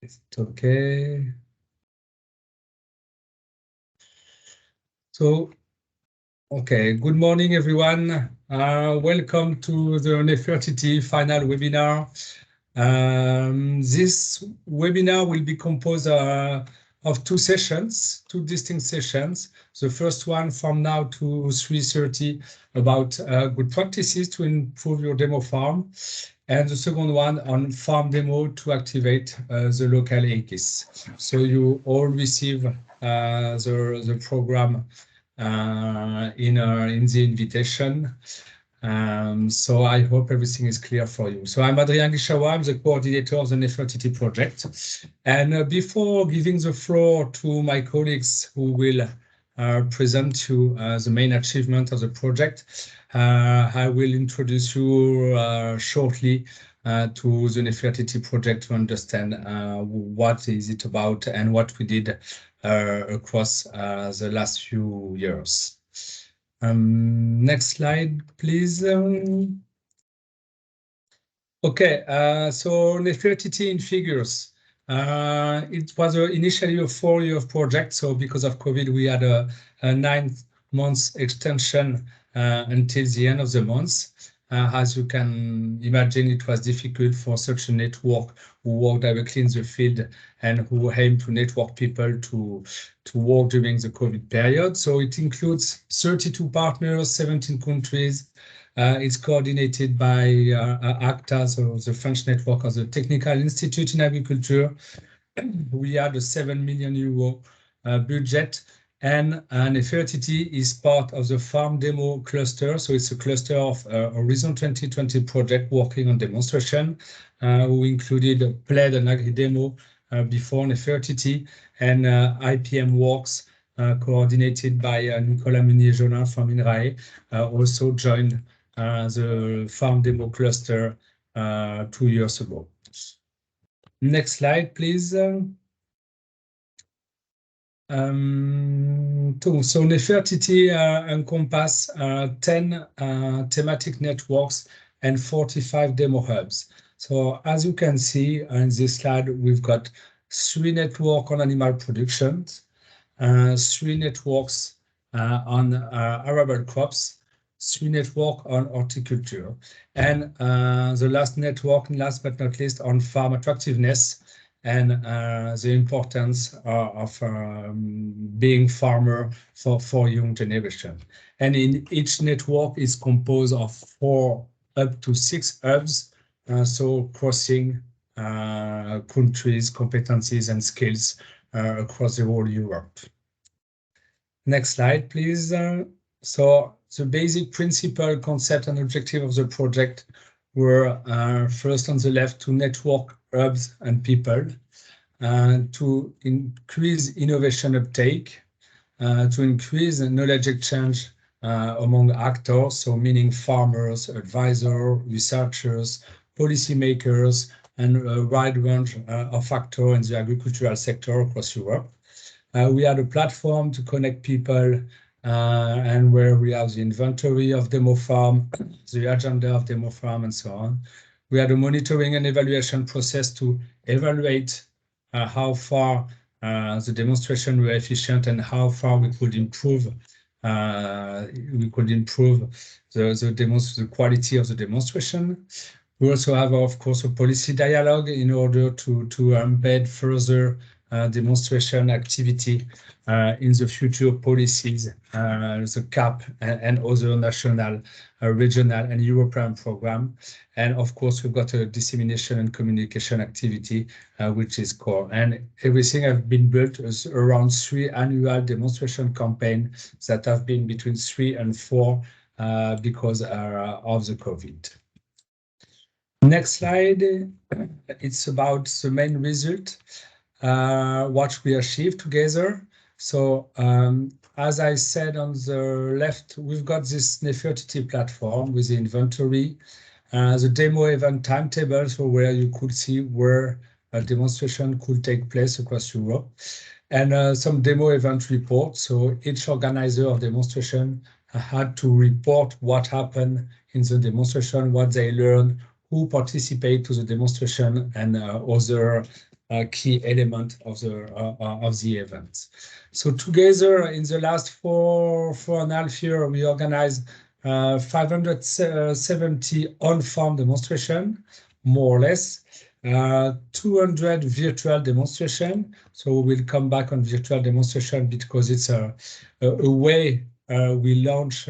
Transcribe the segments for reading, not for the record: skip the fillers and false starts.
Is it okay? So, okay, good morning, everyone. Welcome to the NEFERTITI final webinar. This webinar will be composed of two sessions, two distinct sessions. The first one from now to 3:30 about good practices to improve your demo farm. And the second one on farm demo to activate the local AKIS. So you all receive the program in the invitation. So I hope everything is clear for you. So I'm Adrien Gishawa, I'm the coordinator of the NEFERTITI project. And before giving the floor to my colleagues who will present you the main achievement of the project, I will introduce you shortly to the NEFERTITI project to understand what is it about and what we did across the last few years. Next slide, please. Okay, so NEFERTITI in figures. It was initially a 4-year project, so because of COVID, we had a 9-month extension until the end of the month. As you can imagine, it was difficult for such a network who work directly in the field and who aim to network people to work during the COVID period. So it includes 32 partners, 17 countries. It's coordinated by ACTA, so the French network of the Technical Institute in Agriculture. We had a €7 million budget, and NEFERTITI is part of the Farm Demo cluster. So it's a cluster of Horizon 2020 project working on demonstration, who included PLED and AgriDemo before NEFERTITI, and IPM Works, coordinated by Nicolas Meunier-Jolin from INRAE, also joined the Farm Demo cluster 2 years ago. Next slide, please. So NEFERTITI encompass 10 thematic networks and 45 demo hubs. So as you can see in this slide, we've got 3 networks on animal production, 3 networks on arable crops, 3 networks on horticulture, and the last network, last but not least, on farm attractiveness and the importance of being farmer for young generation. And in each network is composed of 4 up to 6 hubs, so crossing countries, competencies, and skills across the whole Europe. Next slide, please. So the basic principle, concept, and objective of the project were first on the left to network hubs and people, to increase innovation uptake, to increase knowledge exchange among actors, so meaning farmers, advisors, researchers, policymakers, and a wide range of actors in the agricultural sector across Europe. We had a platform to connect people, and where we have the inventory of demo farm, the agenda of demo farm, and so on. We had a monitoring and evaluation process to evaluate how far the demonstration were efficient and how far we could improve the quality of the demonstration. We also have, of course, a policy dialogue in order to embed further demonstration activity in the future policies, the CAP and other national, regional, and European program. And of course, we've got a dissemination and communication activity, which is core. And everything has been built around 3 annual demonstration campaigns that have been between 3 and 4 because of the COVID. Next slide, it's about the main result, what we achieved together. So as I said on the left, we've got this NEFERTITI platform with the inventory, the demo event timetable, so where you could see where a demonstration could take place across Europe, and some demo event reports. So each organizer of demonstration had to report what happened in the demonstration, what they learned, who participate to the demonstration, and other key element of the event. So together in the last four and a half years, we organized 570 on-farm demonstration, more or less, 200 virtual demonstration. So we'll come back on virtual demonstration because it's a way we launch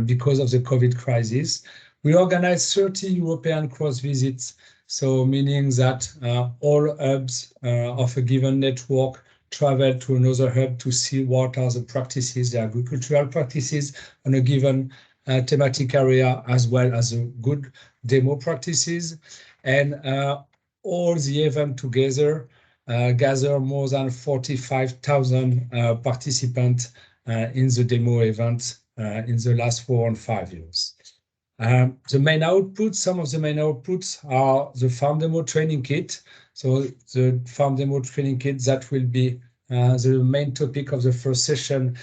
because of the COVID crisis. We organized 30 European cross visits, so meaning that all hubs of a given network travel to another hub to see what are the practices, the agricultural practices on a given thematic area, as well as the good demo practices. And all the event together gather more than 45,000 participants in the demo event in the last 4 and 5 years. The main outputs, some of the main outputs are the farm demo training kit. So the farm demo training kit that will be the main topic of the first session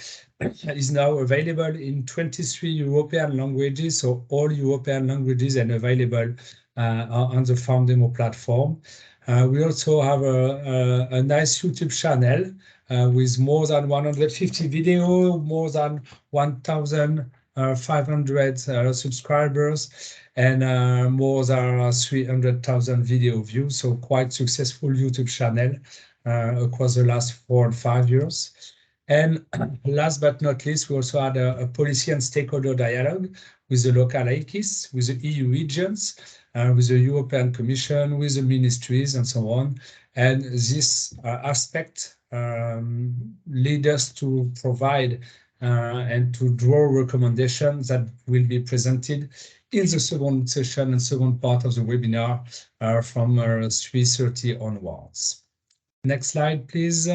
is now available in 23 European languages, so all European languages, and available on the farm demo platform. We also have a nice YouTube channel with more than 150 videos, more than 1,500 subscribers, and more than 300,000 video views. So quite successful YouTube channel across the last 4 and 5 years. And last but not least, we also had a policy and stakeholder dialogue with the local ICIS, with the EU regions, with the European Commission, with the ministries, and so on. And this aspect lead us to provide and to draw recommendations that will be presented in the second session and second part of the webinar from 3:30 onwards. Next slide, please.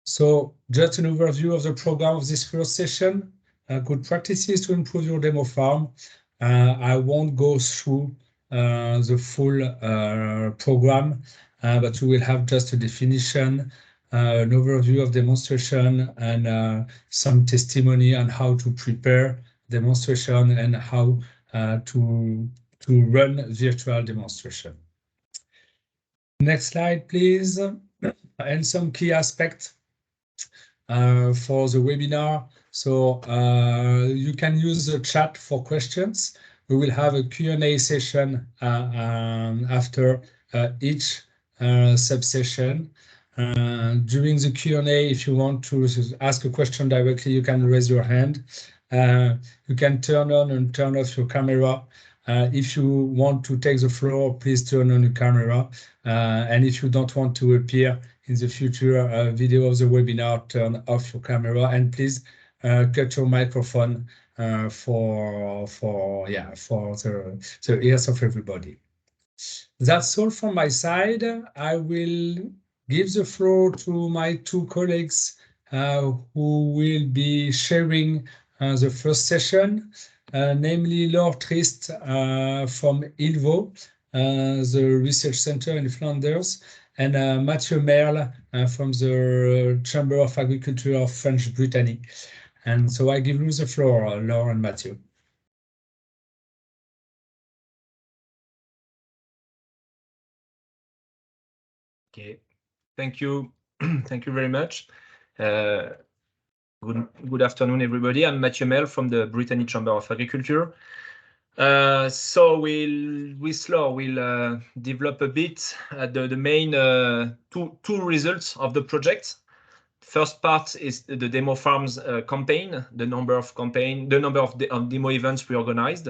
So just an overview of the program of this first session. Good practices to improve your demo farm. I won't go through the full program, but we will have just a definition, an overview of demonstration, and some testimony on how to prepare demonstration and how to run virtual demonstration. Next slide, please. And some key aspects for the webinar. So you can use the chat for questions. We will have a Q&A session after each subsession. During the Q&A, if you want to ask a question directly, you can raise your hand. You can turn on and turn off your camera. If you want to take the floor, please turn on your camera. And if you don't want to appear in the future video of the webinar, turn off your camera, and please cut your microphone for the ears of everybody. That's all from my side. I will give the floor to my two colleagues who will be sharing the first session, namely Laure Trist from ILVO, the research center in Flanders, and Mathieu Merle from the Chamber of Agriculture of French Brittany. And so I give you the floor, Laure and Mathieu. Okay, thank you. Thank you very much. Good afternoon, everybody. I'm Mathieu Merle from the Brittany Chamber of Agriculture. So with Laure, we'll develop a bit the main two results of the project. First part is the demo farms campaign, the number of demo events we organized,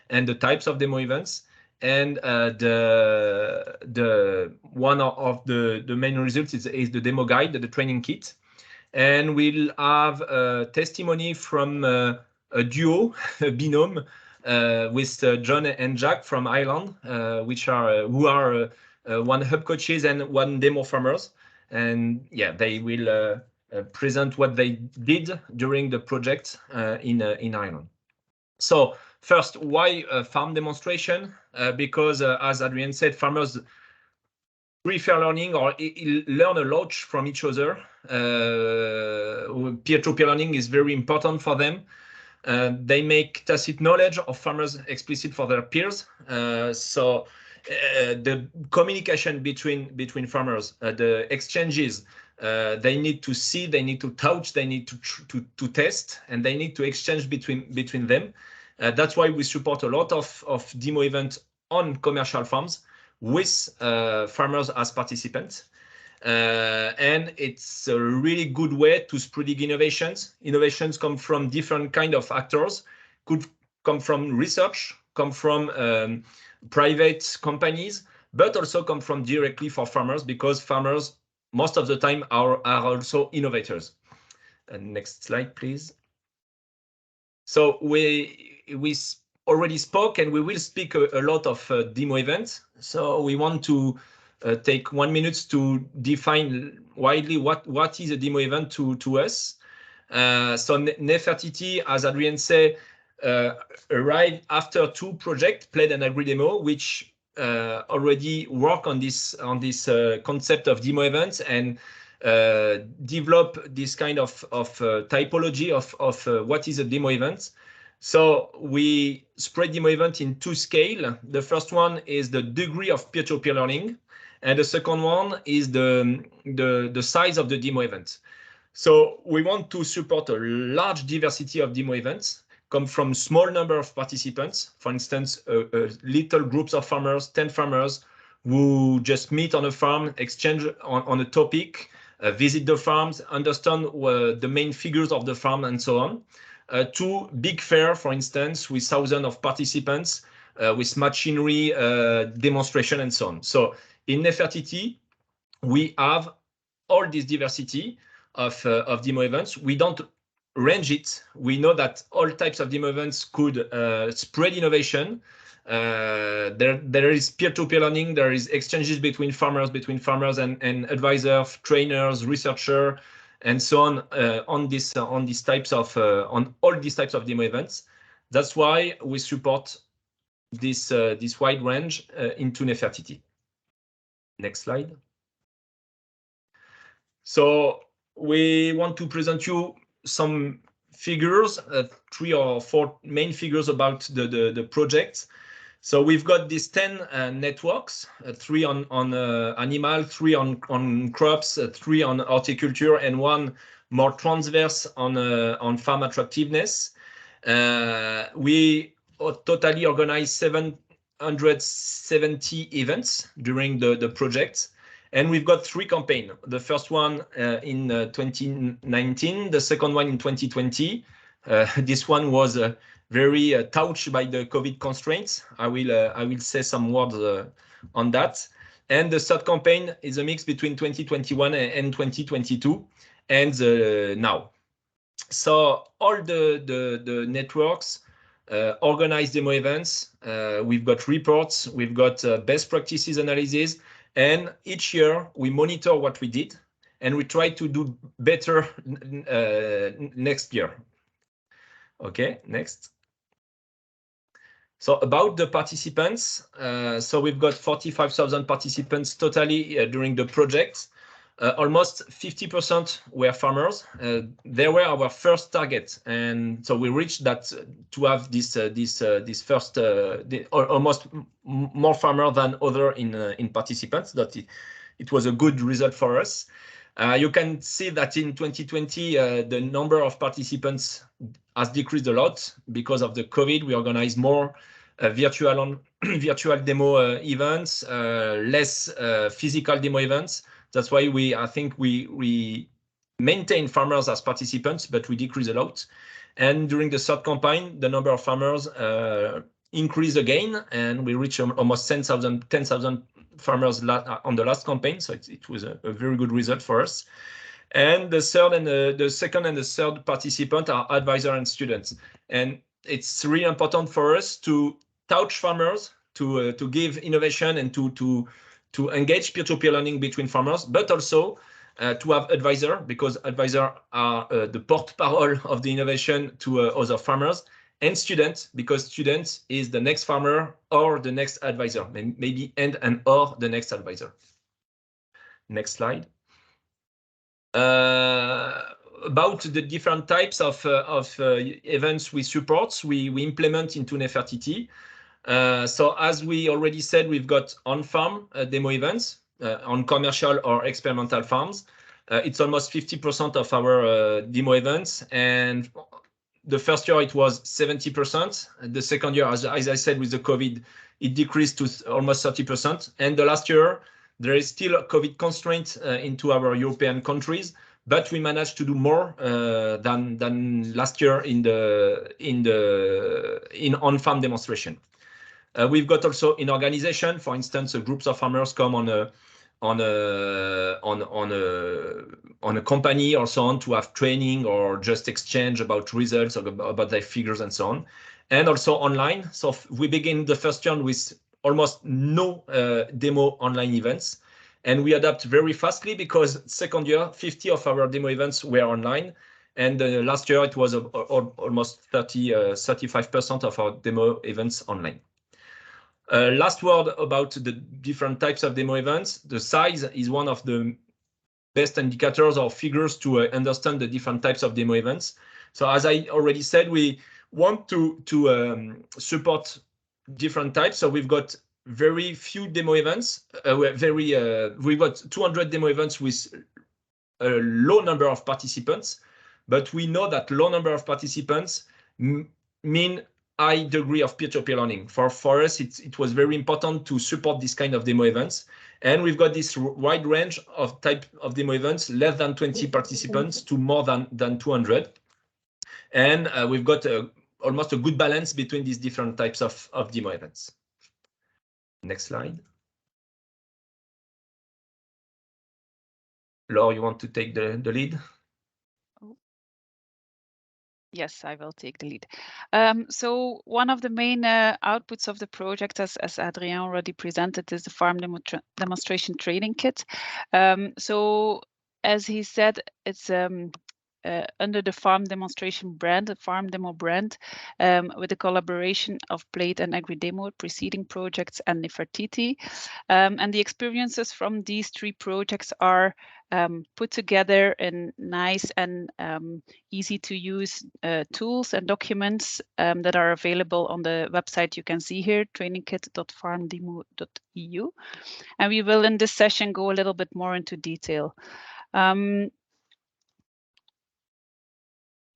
and the types of demo events. And the one of the main results is the demo guide, the training kit. And we'll have a testimony from a duo, a binôme, with John and Jack from Ireland, who are one hub coaches and one demo farmers. And yeah, they will present what they did during the project in Ireland. So first, why a farm demonstration? Because as Adrien said, farmers prefer learning or learn a lot from each other. Peer-to-peer learning is very important for them. They make tacit knowledge of farmers explicit for their peers. So the communication between farmers, the exchanges. They need to see, they need to touch, they need to test, and they need to exchange between them. That's why we support a lot of demo events on commercial farms with farmers as participants. And it's a really good way to spreading innovations. Innovations come from different kind of actors, could come from research, come from private companies, but also come from directly for farmers, because farmers most of the time are also innovators. Next slide, please. So we already spoke, and we will speak a lot of demo events. So we want to take 1 minute to define widely what is a demo event to us. So NEFERTITI, as Adrien said, arrived after 2 projects, Played and Agri Demo, which already work on this concept of demo events and develop this kind of typology of what is a demo event. So we spread demo event in 2 scales. The first one is the degree of peer-to-peer learning, and the second one is the size of the demo event. So we want to support a large diversity of demo events, come from small number of participants, for instance, little groups of farmers, 10 farmers, who just meet on a farm, exchange on a topic, visit the farms, understand the main figures of the farm, and so on. To big fair, for instance, with thousands of participants, with machinery demonstration, and so on. So in NEFERTITI, we have all this diversity of demo events. We don't range it. We know that all types of demo events could spread innovation. There is peer-to-peer learning. There is exchanges between farmers and advisors, trainers, researchers, and so on on all these types of demo events. That's why we support this wide range into NEFERTITI. Next slide. So we want to present you some figures, 3 or 4 main figures about the project. So we've got these 10 networks, 3 on animal, 3 on crops, 3 on horticulture, and 1 more transverse on farm attractiveness. We totally organized 770 events during the project. And we've got 3 campaigns. The first one in 2019, the second one in 2020. This one was very touched by the COVID constraints. I will say some words on that. And the third campaign is a mix between 2021 and 2022, and now. So all the networks organize demo events. We've got reports. We've got best practices analysis. And each year we monitor what we did, and we try to do better next year. Okay, next. So about the participants, so we've got 45,000 participants totally during the project. Almost 50% were farmers. They were our first target, and so we reached that to have this first almost more farmer than other in participants. That it was a good result for us. You can see that in 2020 the number of participants has decreased a lot because of the COVID. We organized more virtual demo events, less physical demo events. That's why I think we maintain farmers as participants, but we decrease a lot. And during the third campaign, the number of farmers increased again, and we reached almost 10,000 farmers on the last campaign. So it was a very good result for us. And the second and the third participant are advisors and students. And it's really important for us to touch farmers, to give innovation, and to engage peer-to-peer learning between farmers, but also to have advisors, because advisors are the porte-parole of the innovation to other farmers, and students, because students is the next farmer or the next advisor, maybe and or the next advisor. Next slide. About the different types of events we support, we implement into NEFERTITI. So as we already said, we've got on-farm demo events on commercial or experimental farms. It's almost 50% of our demo events, and the first year it was 70%. The second year, as I said, with the COVID, it decreased to almost 30%. And the last year, there is still a COVID constraint into our European countries, but we managed to do more than last year in on-farm demonstration. We've got also in organization, for instance, groups of farmers come on a company or so on to have training or just exchange about results or about their figures and so on, and also online. So we begin the first year with almost no demo online events, and we adapt very fastly because second year 50 of our demo events were online, and last year it was almost 35% of our demo events online. Last word about the different types of demo events. The size is one of the best indicators or figures to understand the different types of demo events. So as I already said, we want to support different types. So we've got very few demo events. We've got 200 demo events with a low number of participants, but we know that low number of participants mean high degree of peer-to-peer learning. For us, it was very important to support this kind of demo events. And we've got this wide range of type of demo events, less than 20 participants to more than 200. And we've got almost a good balance between these different types of demo events. Next slide. Laure, you want to take the lead? Yes, I will take the lead. So one of the main outputs of the project, as Adrien already presented, is the farm demonstration training kit. So as he said, it's under the farm demonstration brand, the farm demo brand, with the collaboration of Blade and AgriDemo, preceding projects, and NEFERTITI. And the experiences from these three projects are put together in nice and easy to use tools and documents that are available on the website you can see here, trainingkit.farmdemo.eu. And we will in this session go a little bit more into detail.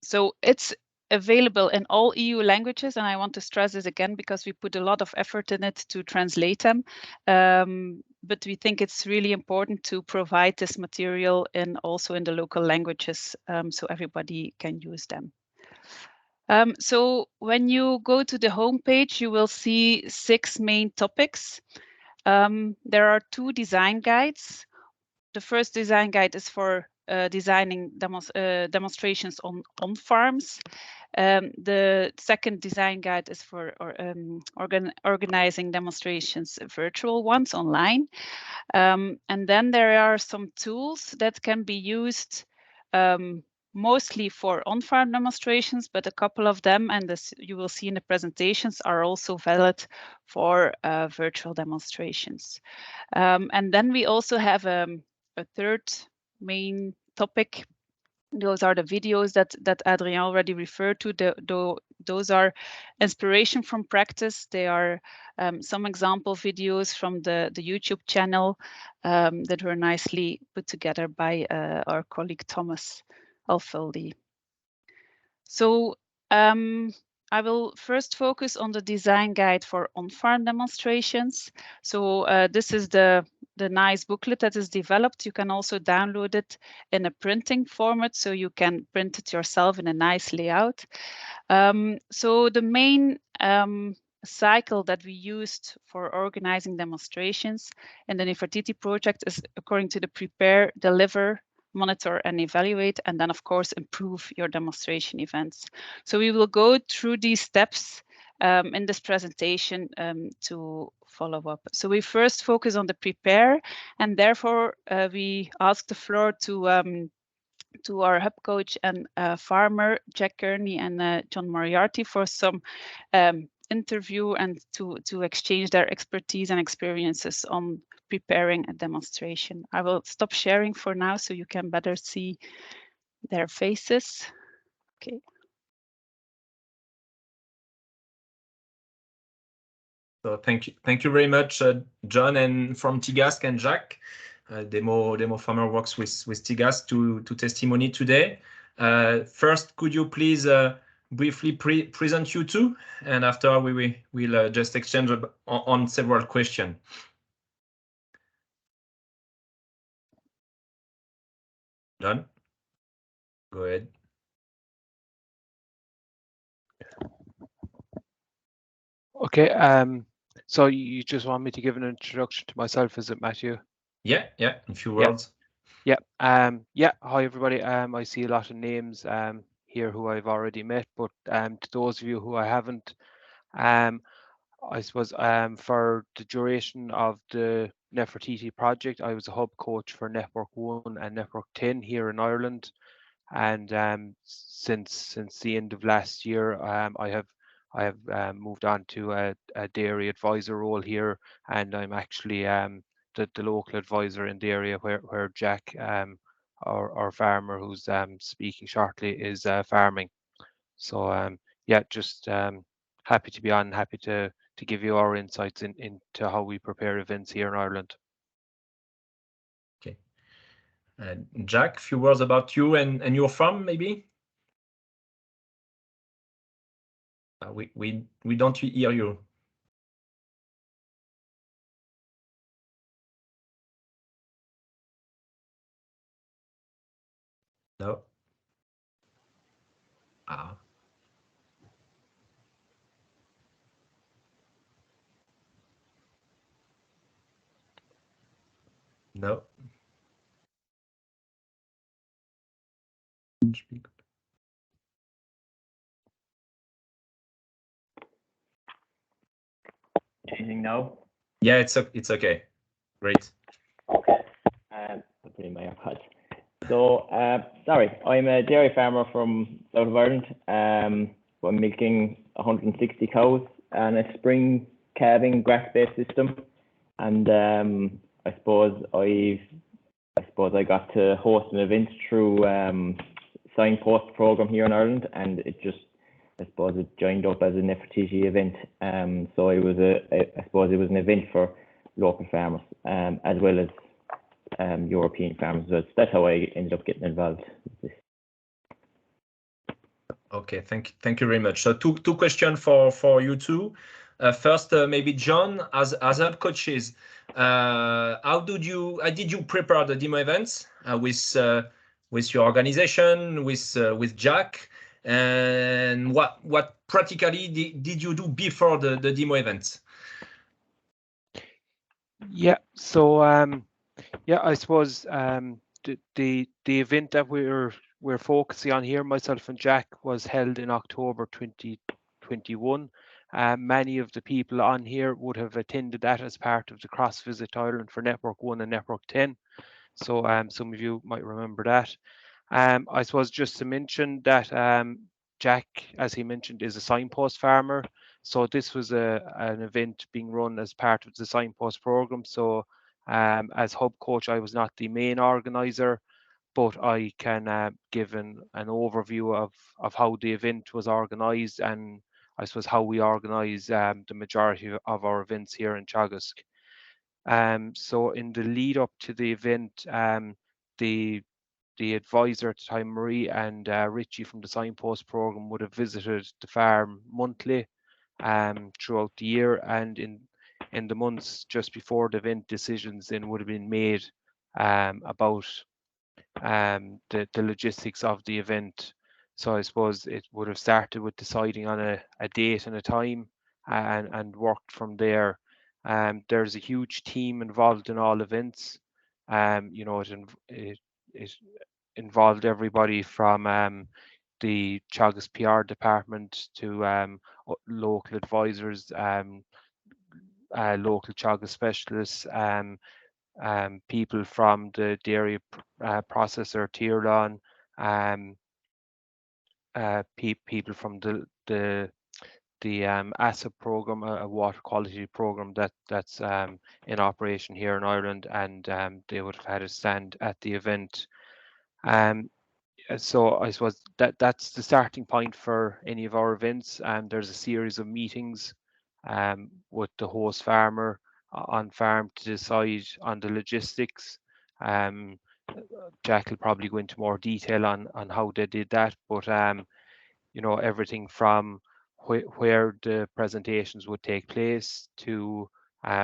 So it's available in all EU languages, and I want to stress this again because we put a lot of effort in it to translate them. But we think it's really important to provide this material also in the local languages so everybody can use them. So when you go to the homepage, you will see 6 main topics. There are 2 design guides. The first design guide is for designing demonstrations on farms. The second design guide is for organizing demonstrations, virtual ones, online. And then there are some tools that can be used mostly for on-farm demonstrations, but a couple of them, and as you will see in the presentations, are also valid for virtual demonstrations. And then we also have a third main topic. Those are the videos that Adrien already referred to. Those are inspiration from practice. They are some example videos from the YouTube channel that were nicely put together by our colleague Thomas Alfildi. So I will first focus on the design guide for on-farm demonstrations. So this is the nice booklet that is developed. You can also download it in a printing format, so you can print it yourself in a nice layout. So the main cycle that we used for organizing demonstrations in the NEFERTITI project is according to the prepare, deliver, monitor and evaluate, and then of course improve your demonstration events. So we will go through these steps in this presentation to follow up. So we first focus on the prepare, and therefore we ask the floor to our hub coach and farmer, Jack Kearney and John Moriarty, for some interview and to exchange their expertise and experiences on preparing a demonstration. I will stop sharing for now so you can better see their faces. Okay. So thank you very much, John, and from TIGASC and Jack. Demo Farmer works with TIGASC to testimony today. First, could you please briefly present you two, and after we'll just exchange on several questions. John, go ahead. Okay, so you just want me to give an introduction to myself, is it, Matthew? Yeah, in a few words. Yeah, hi everybody. I see a lot of names here who I've already met, but to those of you who I haven't, I suppose for the duration of the NEFERTITI project, I was a hub coach for Network 1 and Network 10 here in Ireland. And since the end of last year, I have moved on to a dairy advisor role here, and I'm actually the local advisor in the area where Jack, our farmer who's speaking shortly, is farming. So yeah, just happy to be on, happy to give you our insights into how we prepare events here in Ireland. Okay. Jack, a few words about you and your farm, maybe? We don't hear you. No. No. Anything now? Yeah, it's okay. Great. Okay. I'll put in my AirPods. So, sorry, I'm a dairy farmer from South of Ireland. I'm milking 160 cows and a spring calving grass-based system. And I suppose I got to host an event through Signpost program here in Ireland, and it just, I suppose, it joined up as a NEFERTITI event. So it was I suppose it was an event for local farmers, as well as European farmers. So that's how I ended up getting involved with this. Okay, thank you very much. So two questions for you two. First, maybe John, as hub coaches, how did you prepare the demo events with your organization, with Jack, and what practically did you do before the demo events? Yeah, so yeah, I suppose the event that we're focusing on here, myself and Jack, was held in October 2021. Many of the people on here would have attended that as part of the Cross Visit to Ireland for Network 1 and Network 10. So some of you might remember that. I suppose just to mention that Jack, as he mentioned, is a signpost farmer. So this was an event being run as part of the signpost program. So as hub coach, I was not the main organizer, but I can give an overview of how the event was organized, and I suppose how we organize the majority of our events here in Teagasc. So in the lead up to the event, the advisor at the time, Marie, and Richie from the Signpost program would have visited the farm monthly throughout the year, and in the months just before the event, decisions then would have been made about the logistics of the event. So I suppose it would have started with deciding on a date and a time, and worked from there. There's a huge team involved in all events. You know, it involved everybody from the Teagasc PR department to local advisors, local Teagasc specialists, people from the dairy processor Tier people from the ASSA program, a water quality program that's in operation here in Ireland, and they would have had a stand at the event. So I suppose that's the starting point for any of our events. There's a series of meetings with the host farmer on farm to decide on the logistics. Jack will probably go into more detail on how they did that, but you know, everything from where the presentations would take place to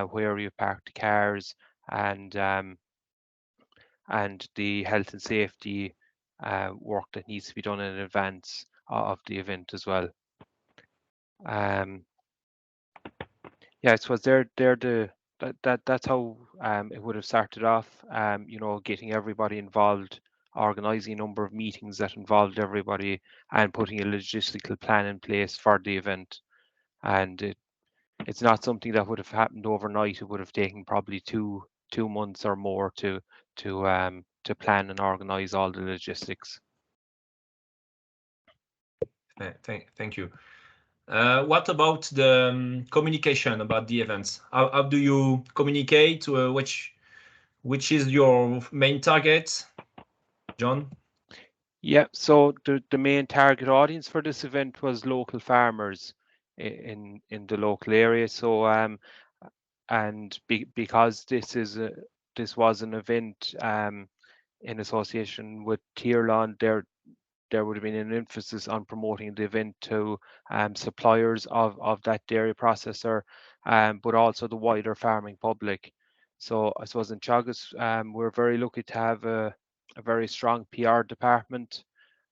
where you park the cars, and the health and safety work that needs to be done in advance of the event as well. Yeah, I suppose that's how it would have started off. You know, getting everybody involved, organising a number of meetings that involved everybody, and putting a logistical plan in place for the event. And it's not something that would have happened overnight. It would have taken probably two months or more to plan and organise all the logistics. Thank you. What about the communication about the events? How do you communicate? Which is your main target, John? Yeah, so the main target audience for this event was local farmers in the local area. So because this was an event in association with Tierland, there would have been an emphasis on promoting the event to suppliers of that dairy processor, but also the wider farming public. So I suppose in Teagasc, we're very lucky to have a very strong PR department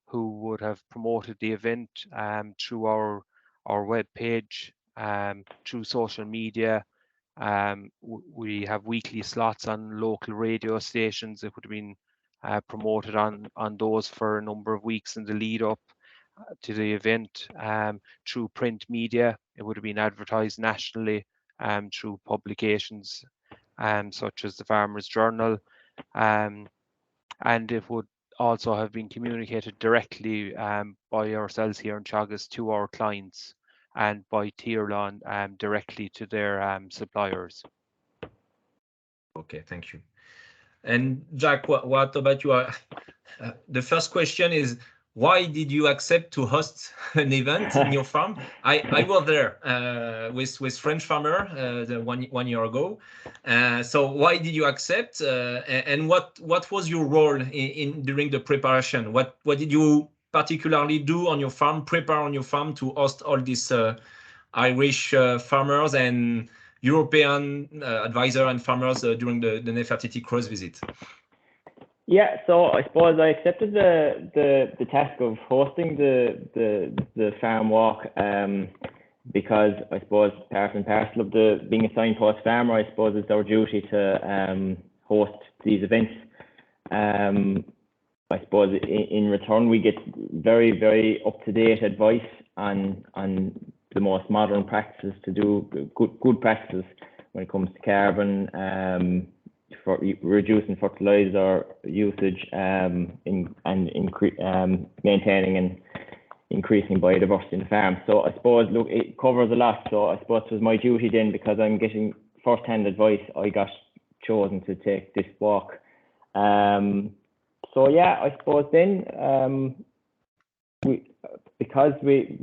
who would have promoted the event through our web page, through social media. We have weekly slots on local radio stations. It would have been promoted on those for a number of weeks in the lead up to the event. Through print media, it would have been advertised nationally through publications such as the Farmers Journal, and it would also have been communicated directly by ourselves here in Teagasc to our clients, and by Tierland directly to their suppliers. Okay, thank you. And Jack, what about you? The first question is, why did you accept to host an event in your farm? I was there with French farmer 1 year ago. So why did you accept? And what was your role in during the preparation? What did you particularly do on your farm, prepare on your farm to host all these Irish farmers and European advisor and farmers during the NEFERTITI cross visit? Yeah, so I suppose I accepted the task of hosting the farm walk because I suppose part and parcel of being a signpost farmer, I suppose it's our duty to host these events. I suppose in return we get very, very up-to-date advice on the most modern practices to do, good practices when it comes to carbon, for reducing fertilizer usage, and maintaining and increasing biodiversity in the farm. So I suppose, look, it covers a lot. So I suppose it was my duty then, because I'm getting first-hand advice, I got chosen to take this walk. So yeah, I suppose then because we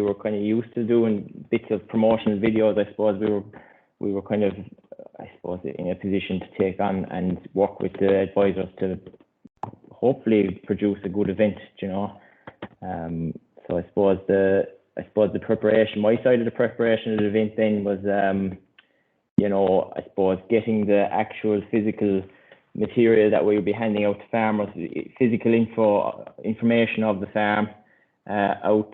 were kind of used to doing bits of promotional videos. I suppose we were kind of, I suppose, in a position to take on and work with the advisors to hopefully produce a good event, you know. So I suppose the preparation, my side of the preparation of the event then was, you know, I suppose getting the actual physical material that we would be handing out to farmers, physical information of the farm, out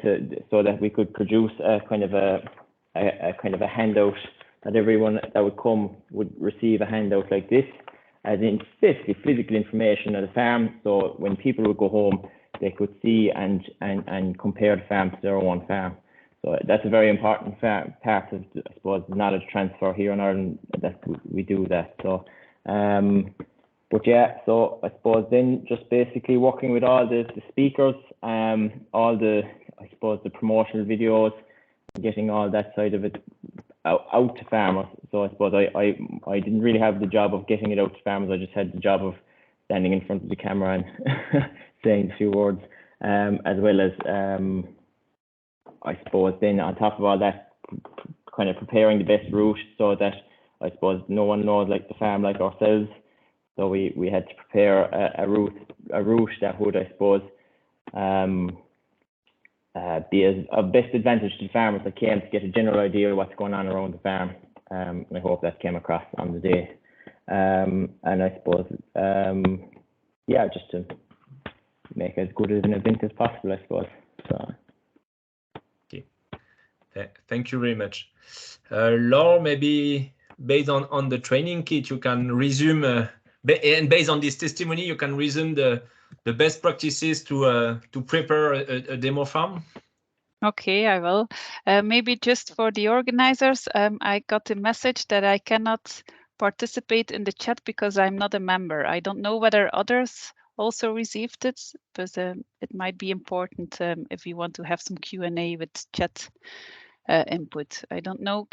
so that we could produce a kind of a handout, that everyone that would come would receive a handout like this, as in basically physical information of the farm. So when people would go home, they could see and compare the farm to their own farm. So that's a very important part of, I suppose, the knowledge transfer here in Ireland, that we do that. So, but yeah, so I suppose then just basically working with all the speakers, all the, I suppose, the promotional videos, getting all that side of it out to farmers. So I suppose I didn't really have the job of getting it out to farmers. I just had the job of standing in front of the camera and saying a few words, as well as I suppose then on top of all that, kind of preparing the best route, so that I suppose no one knows like the farm like ourselves. So we had to prepare a route that would, I suppose, be of best advantage to the farmers that came, to get a general idea of what's going on around the farm. And I hope that came across on the day. And I suppose, yeah, just to make as good as an event as possible, I suppose. So. Okay. Thank you very much. Laure, maybe based on the training kit, you can resume, and based on this testimony, you can resume the best practices to prepare a demo farm. Okay, I will. Maybe just for the organizers, I got a message that I cannot participate in the chat because I'm not a member. I don't know whether others also received it, but it might be important if you want to have some Q&A with chat input. I don't know,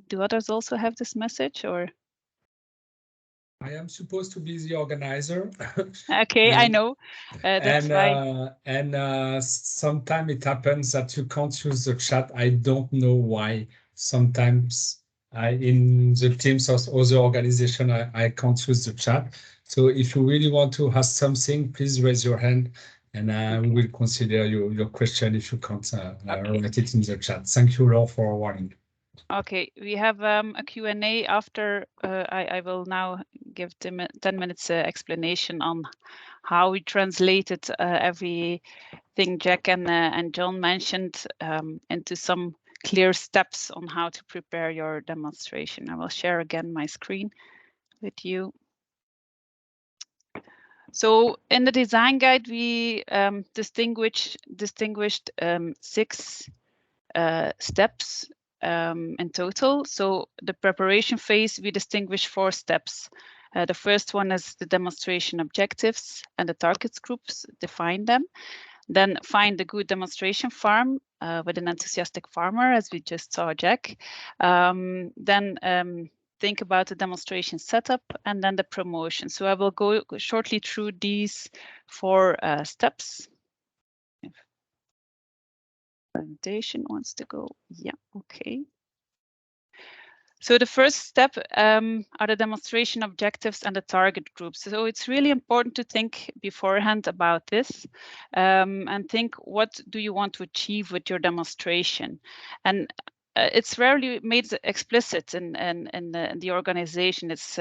do others also have this message, or? I am supposed to be the organizer. Okay, I know. That's fine. And sometimes it happens that you can't use the chat. I don't know why. Sometimes in the teams of other organization, I can't use the chat. So if you really want to ask something, please raise your hand, and we will consider your question if you can't write it in the chat. Thank you, Laure, for warning. Okay, we have a Q&A after. I will now give 10 minutes explanation on how we translated everything Jack and John mentioned into some clear steps on how to prepare your demonstration. I will share again my screen with you. So in the design guide, we distinguished 6 steps in total. So the preparation phase, we distinguish 4 steps. The first one is the demonstration objectives and the targets groups, define them. Then find a good demonstration farm with an enthusiastic farmer, as we just saw Jack. Then think about the demonstration setup and then the promotion. So I will go shortly through these 4 steps. Presentation wants to go. Yeah, okay. So the first step are the demonstration objectives and the target groups. So it's really important to think beforehand about this and think, what do you want to achieve with your demonstration? And it's rarely made explicit in the organization. It's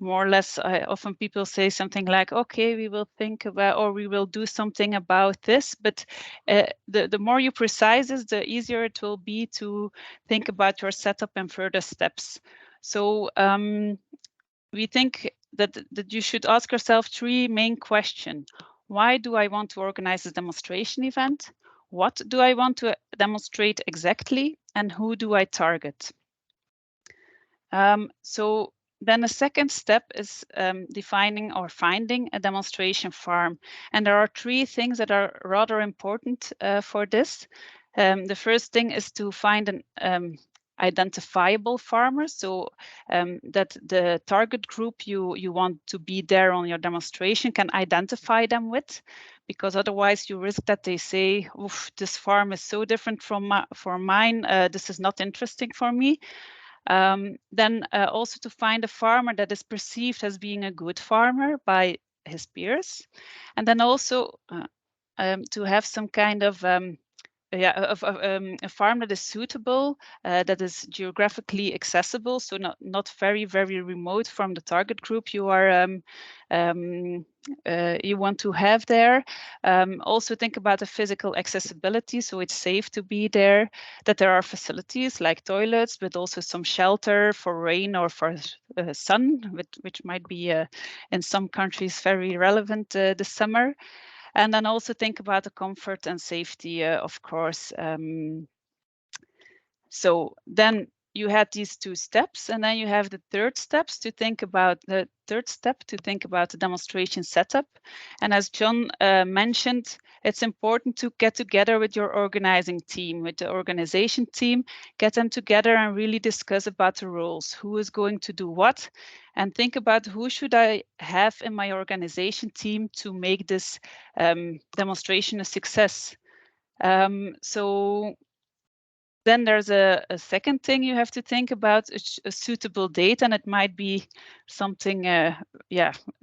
more or less, often people say something like, okay, we will think about, or we will do something about this. But the more you precise this, the easier it will be to think about your setup and further steps. So we think that you should ask yourself 3 main questions. Why do I want to organize a demonstration event? What do I want to demonstrate exactly? And who do I target? So then the second step is defining or finding a demonstration farm. And there are 3 things that are rather important for this. The first thing is to find an identifiable farmer, so that the target group you want to be there on your demonstration can identify them with, because otherwise you risk that they say, oof, this farm is so different from mine, this is not interesting for me. Then also to find a farmer that is perceived as being a good farmer by his peers, and then also to have some kind of a farm that is suitable, that is geographically accessible, so not very remote from the target group you are you want to have there. Also think about the physical accessibility, so it's safe to be there, that there are facilities like toilets, but also some shelter for rain or for sun, which might be in some countries very relevant this summer. And then also think about the comfort and safety, of course. So then you had these 2 steps, and then you have the third step to think about the demonstration setup. And as John mentioned, it's important to get together with your organizing team, with the organization team, get them together and really discuss about the roles, who is going to do what, and think about who should I have in my organization team to make this demonstration a success. So Then there's a second thing you have to think about, a suitable date, and it might be something,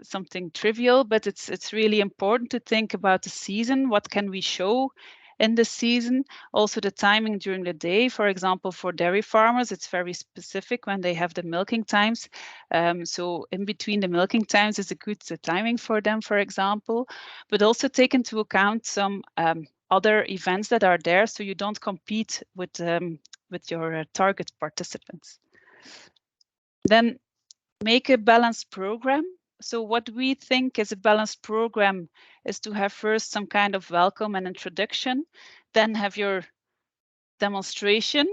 something trivial, but it's really important to think about the season. What can we show in the season? Also the timing during the day. For example, for dairy farmers, it's very specific when they have the milking times. So in between the milking times is a good timing for them, for example, but also take into account some other events that are there, so you don't compete with your target participants. Then make a balanced program. So what we think is a balanced program is to have first some kind of welcome and introduction, then have your demonstration,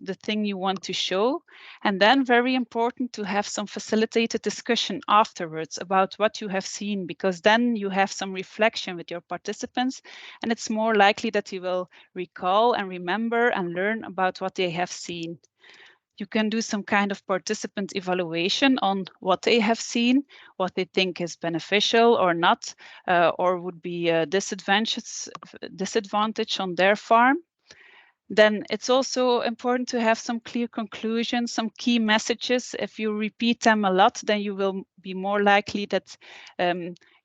the thing you want to show, and then very important to have some facilitated discussion afterwards about what you have seen, because then you have some reflection with your participants, and it's more likely that you will recall and remember and learn about what they have seen. You can do some kind of participant evaluation on what they have seen, what they think is beneficial or not, or would be a disadvantage on their farm. Then it's also important to have some clear conclusions, some key messages. If you repeat them a lot, then you will be more likely that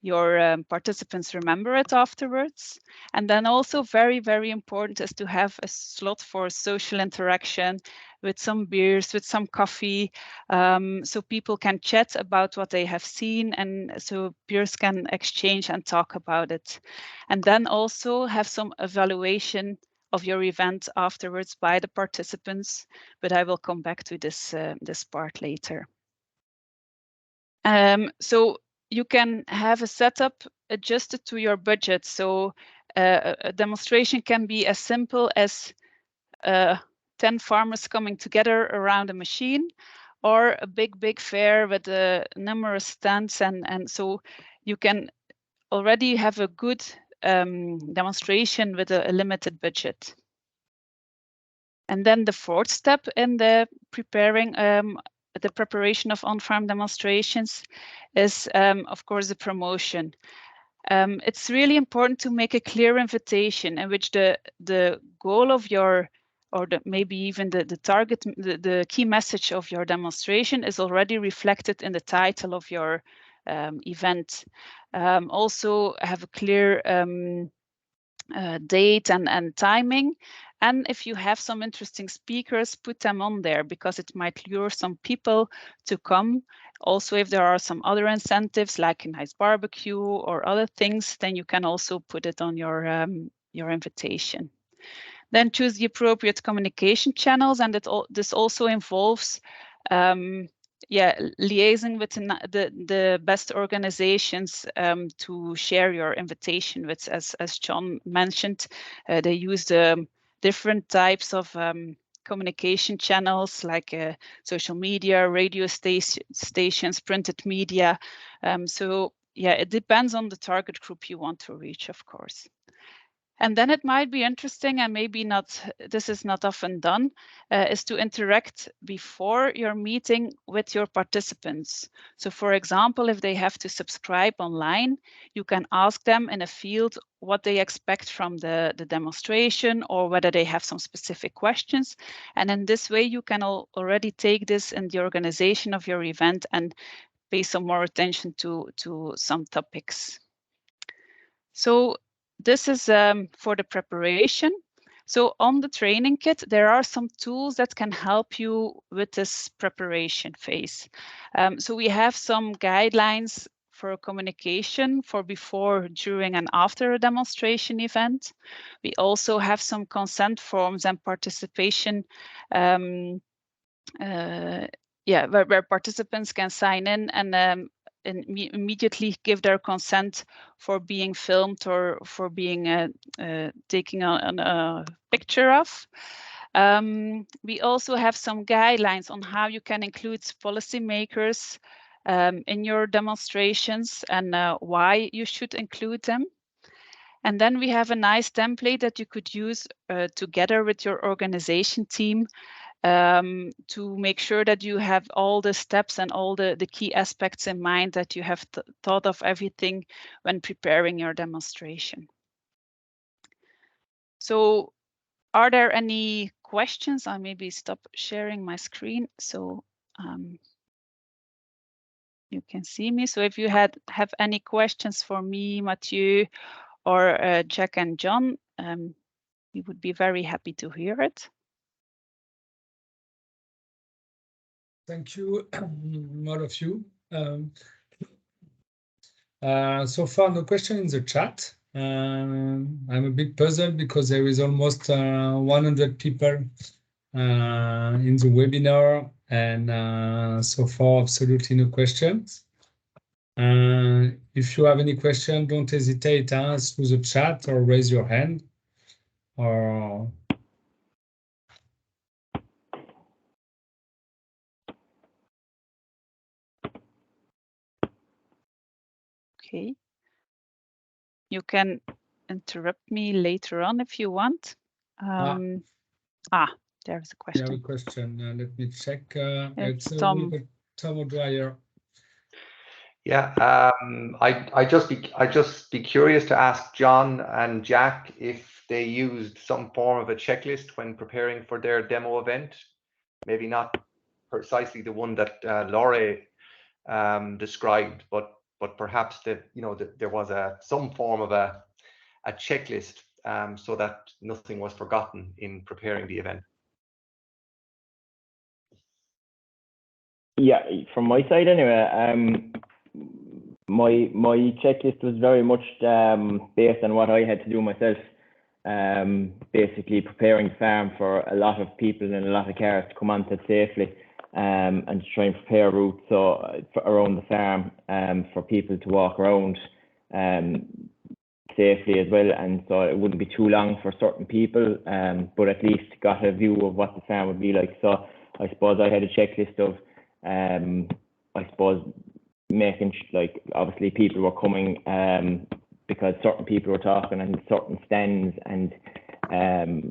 your participants remember it afterwards. And then also very, very important is to have a slot for social interaction with some beers, with some coffee, so people can chat about what they have seen, and so peers can exchange and talk about it. And then also have some evaluation of your event afterwards by the participants, but I will come back to this part later. So you can have a setup adjusted to your budget. So a demonstration can be as simple as 10 farmers coming together around a machine, or a big fair with numerous stands, and so you can already have a good demonstration with a limited budget. And then the fourth step in the preparation of on-farm demonstrations is, of course, the promotion. It's really important to make a clear invitation in which the goal of your, or maybe even the target, the key message of your demonstration is already reflected in the title of your event. Also have a clear date and timing. And if you have some interesting speakers, put them on there, because it might lure some people to come. Also, if there are some other incentives like a nice barbecue or other things, then you can also put it on your invitation. Then choose the appropriate communication channels, and this also involves liaising with the best organizations to share your invitation with. As John mentioned, they use the different types of communication channels like social media, radio stations, printed media. So yeah, it depends on the target group you want to reach, of course. And then it might be interesting, and maybe not, this is not often done, is to interact before your meeting with your participants. So for example, if they have to subscribe online, you can ask them in a field what they expect from the demonstration, or whether they have some specific questions. And in this way, you can already take this in the organization of your event and pay some more attention to some topics. So this is for the preparation. So on the training kit, there are some tools that can help you with this preparation phase. So we have some guidelines for communication for before, during, and after a demonstration event. We also have some consent forms and participation, where participants can sign in and immediately give their consent for being filmed or for being taken a picture of. We also have some guidelines on how you can include policymakers in your demonstrations and why you should include them. And then we have a nice template that you could use together with your organization team to make sure that you have all the steps and all the key aspects in mind, that you have thought of everything when preparing your demonstration. So are there any questions? I maybe stop sharing my screen so you can see me. So if you have any questions for me, Mathieu, or Jack and John, we would be very happy to hear it. Thank you, all of you. So far, no question in the chat. I'm a bit puzzled because there is almost 100 people in the webinar, and so far, absolutely no questions. If you have any question, don't hesitate to ask through the chat or raise your hand. Or okay. You can interrupt me later on if you want. There's a question. You have a question. Let me check. It's It's Tom. Tom O'Dwyer. Yeah, I'd just be curious to ask John and Jack if they used some form of a checklist when preparing for their demo event. Maybe not precisely the one that Laura described, but perhaps that there was some form of a checklist so that nothing was forgotten in preparing the event. Yeah, from my side anyway, my checklist was very much based on what I had to do myself. Basically preparing the farm for a lot of people and a lot of cars to come onto it safely, and to try and prepare routes around the farm for people to walk around safely as well, and so it wouldn't be too long for certain people, but at least got a view of what the farm would be like. So I suppose I had a checklist of I suppose making like obviously people were coming because certain people were talking and certain stands, and I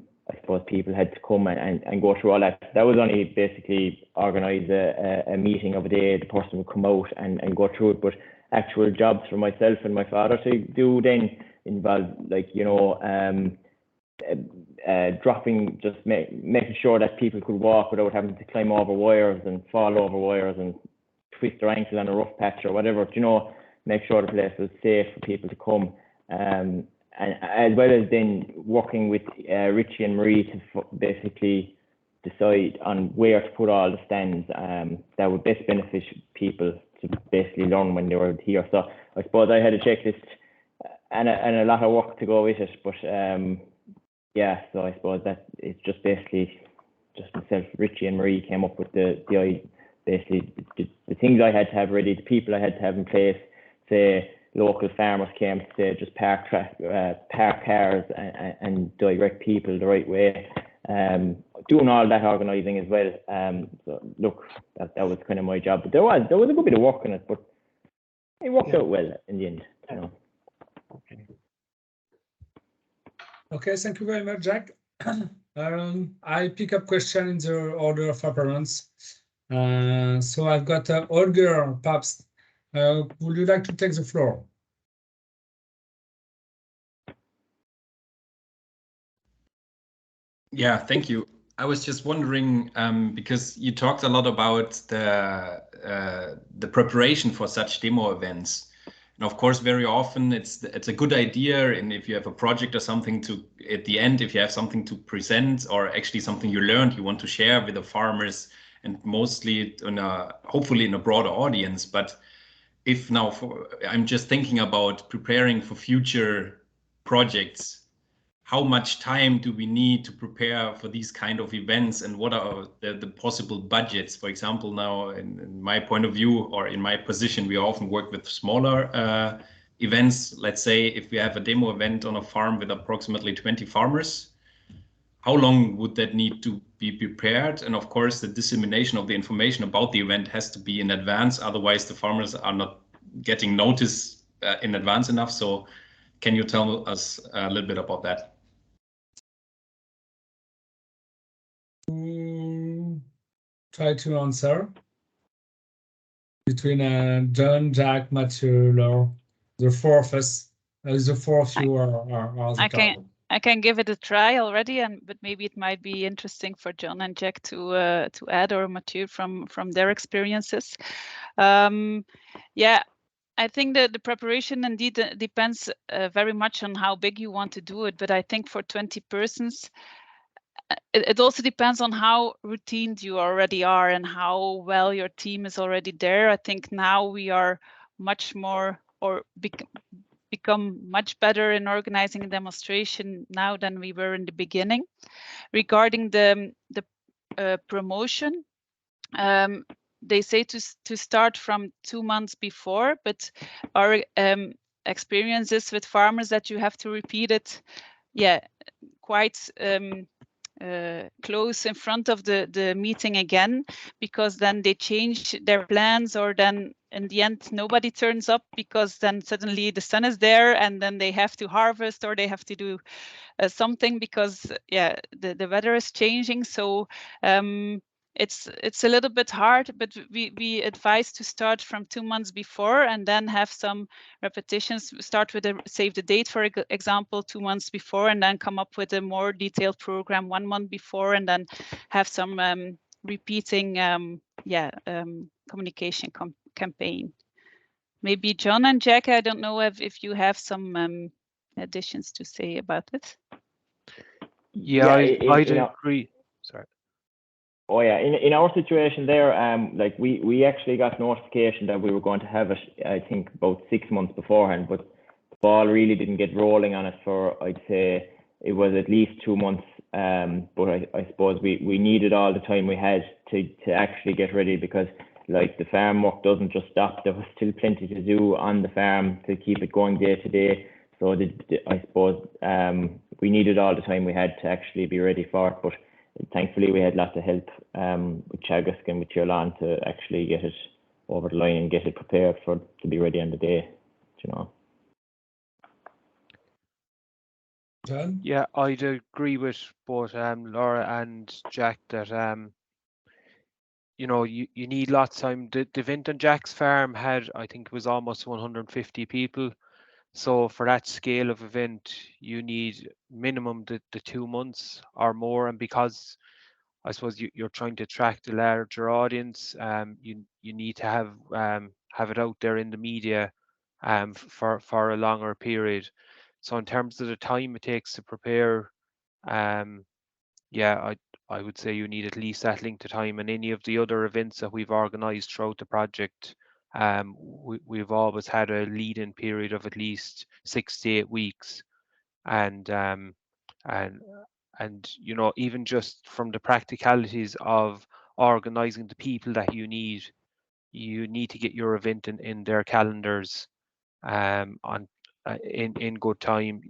suppose people had to come and go through all that. That was only basically organise a meeting of a day. The person would come out and go through it, but actual jobs for myself and my father to do then involved, like, dropping, just making sure that people could walk without having to climb over wires and fall over wires and twist their ankle on a rough patch or whatever, make sure the place was safe for people to come. And as well as then working with Richie and Marie to basically decide on where to put all the stands that would best benefit people to basically learn when they were here. So I suppose I had a checklist and a lot of work to go with it, but yeah, so I suppose that it's just basically just myself, Richie and Marie came up with the things I had to have ready, the people I had to have in place. Say local farmers came to say just park cars and direct people the right way. Doing all that organising as well. So look, that was kind of my job. But there was a good bit of work in it, but it worked out well in the end. Okay, thank you very much, Jack. I pick up question in the order of appearance. So I've got Olga Pabst. Would you like to take the floor? Yeah, thank you. I was just wondering, because you talked a lot about the preparation for such demo events. And of course, very often it's a good idea, and if you have a project or something to, at the end, if you have something to present or actually something you learned, you want to share with the farmers, and mostly hopefully in a broader audience. But if now I'm just thinking about preparing for future projects, how much time do we need to prepare for these kind of events, and what are the possible budgets? For example, now in my point of view, or in my position, we often work with smaller events. Let's say if we have a demo event on a farm with approximately 20 farmers, how long would that need to be prepared? And of course, the dissemination of the information about the event has to be in advance. Otherwise, the farmers are not getting notice in advance enough. So can you tell us a little bit about that? Try to answer between John, Jack, Mathieu, Laura, the four of us. The four of you are I can give it a try already, but maybe it might be interesting for John and Jack to add, or Mathieu from their experiences. Yeah, I think that the preparation indeed depends very much on how big you want to do it. But I think for 20 persons, it also depends on how routined you already are and how well your team is already there. I think now we are much more, or become much better in organizing a demonstration now than we were in the beginning. Regarding the promotion, they say to start from 2 months before, but our experiences with farmers that you have to repeat it, yeah, quite close in front of the meeting again, because then they change their plans, or then in the end nobody turns up, because then suddenly the sun is there and then they have to harvest, or they have to do something, because yeah, the weather is changing. So it's a little bit hard, but we advise to start from 2 months before, and then have some repetitions. Start with a save the date, for example, 2 months before, and then come up with a more detailed program 1 month before, and then have some repeating communication campaign. Maybe John and Jack, I don't know if you have some additions to say about it. Yeah, I'd agree. Sorry. Oh yeah, in our situation there, like we actually got notification that we were going to have it, I think about 6 months beforehand, but the ball really didn't get rolling on it for, I'd say it was at least 2 months. But I suppose we needed all the time we had to actually get ready, because like the farm work doesn't just stop. There was still plenty to do on the farm to keep it going day to day. So I suppose we needed all the time we had to actually be ready for it. But thankfully we had lots of help with Chagask and with Tiolan to actually get it over the line and get it prepared to be ready on the day, you know. John? Yeah, I'd agree with both Laura and Jack that you know, you need lots of time. The event on Jack's farm had, I think it was almost 150 people. So for that scale of event, you need minimum the 2 months or more. And because I suppose you're trying to attract a larger audience, you need to have it out there in the media for a longer period. So in terms of the time it takes to prepare, yeah, I would say you need at least that length of time. And any of the other events that we've organised throughout the project, we've always had a lead-in period of at least 6 to 8 weeks, and you know, even just from the practicalities of organising the people that you need to get your event in their calendars in good time,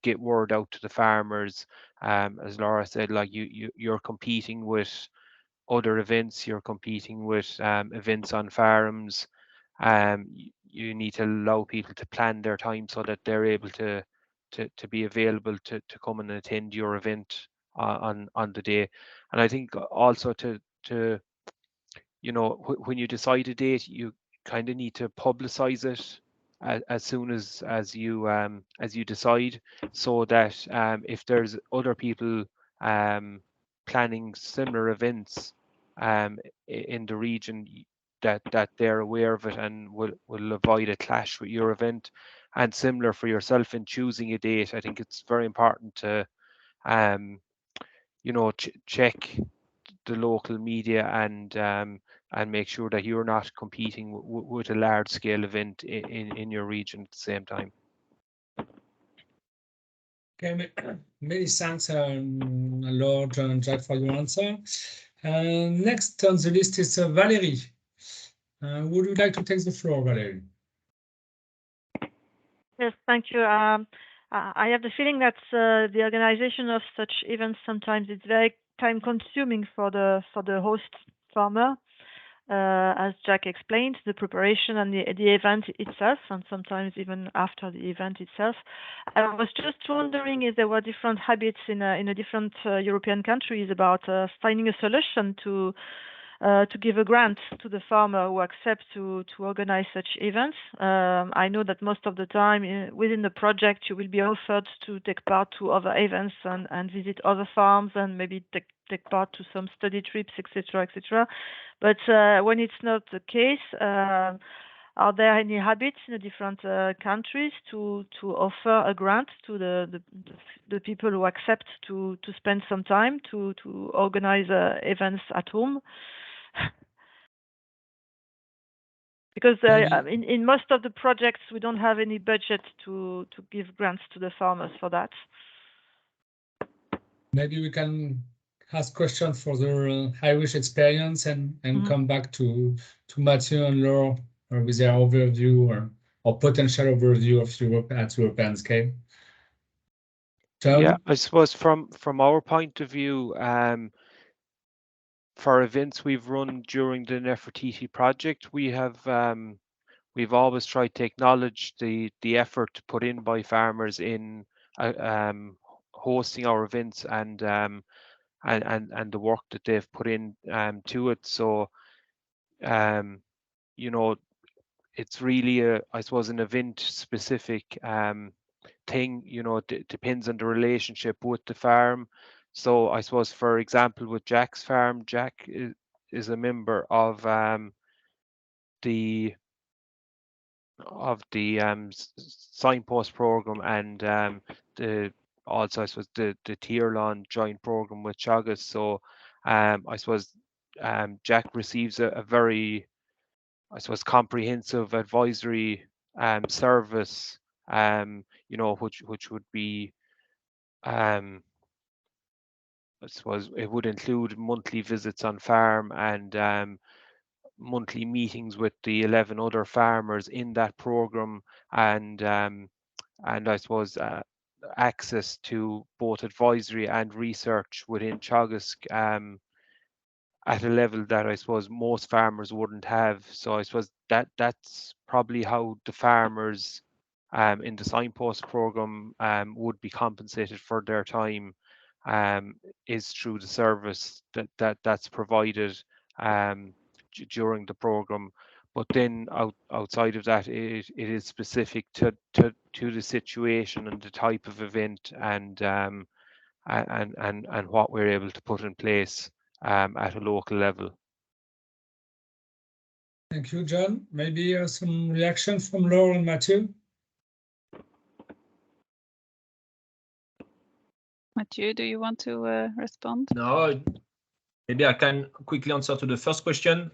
get word out to the farmers. As Laura said, like you're competing with other events, you're competing with events on farms. You need to allow people to plan their time so that they're able to be available to come and attend your event on the day. And I think also to you know, when you decide a date, you kind of need to publicize it as soon as you decide, so that if there's other people planning similar events in the region, that they're aware of it and will avoid a clash with your event. And similar for yourself in choosing a date, I think it's very important to you know, check the local media and make sure that you're not competing with a large scale event in your region at the same time. Okay, many thanks, Laura, John, and Jack, for your answer. Next on the list is Valerie. Would you like to take the floor, Valerie? Yes, thank you. I have the feeling that the organization of such events sometimes it's very time consuming for the host farmer. As Jack explained, the preparation and the event itself, and sometimes even after the event itself. I was just wondering if there were different habits in different European countries about finding a solution to to give a grant to the farmer who accepts to organize such events. I know that most of the time within the project you will be offered to take part to other events and visit other farms and maybe take part to some study trips, etc., etc. But when it's not the case, are there any habits in the different countries to offer a grant to the people who accept to spend some time to organize events at home? Because in most of the projects we don't have any budget to give grants to the farmers for that. Maybe we can ask questions for the Irish experience and come back to Mathieu and Laure with their overview or potential overview of Europe at European scale. John? Yeah, I suppose from our point of view, for events we've run during the Nefertiti project, we've always tried to acknowledge the effort put in by farmers in hosting our events and the work that they've put in to it. So you know, it's really I suppose an event specific thing. You know, it depends on the relationship with the farm. So I suppose, for example, with Jack's farm, Jack is a member of the signpost program and also I suppose the Tier-Lawn joint program with Teagasc. So I suppose Jack receives a very comprehensive advisory service, you know, which would be I suppose it would include monthly visits on farm and monthly meetings with the 11 other farmers in that program, and I suppose access to both advisory and research within Teagasc at a level that I suppose most farmers wouldn't have. So I suppose that's probably how the farmers in the signpost program would be compensated for their time, is through the service that's provided during the program. But then outside of that, it is specific to the situation and the type of event and what we're able to put in place at a local level. Thank you, John. Maybe some reaction from Laure and Mathieu? Mathieu, do you want to respond? No, maybe I can quickly answer to the first question.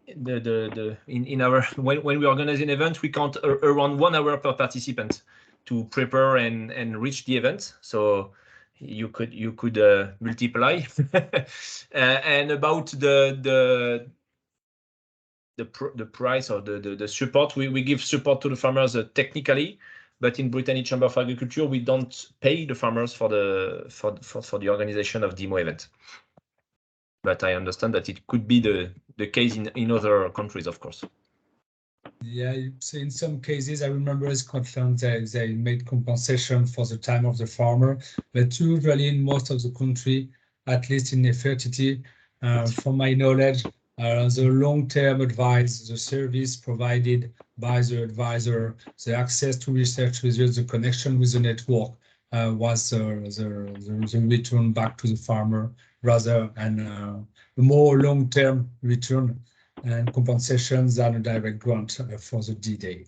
In our when we organize an event, we count around 1 hour per participant to prepare and reach the event. So you could multiply. And about the price or the support, we give support to the farmers technically, but in Brittany Chamber of Agriculture we don't pay the farmers for the organization of demo event. But I understand that it could be the case in other countries, of course. Yeah, so in some cases, I remember Scotland, they made compensation for the time of the farmer, but usually in most of the country, at least in Nefertiti, from my knowledge, the long-term advice, the service provided by the advisor, the access to research results, the connection with the network was the return back to the farmer rather than a more long-term return and compensations than a direct grant for the D-Day.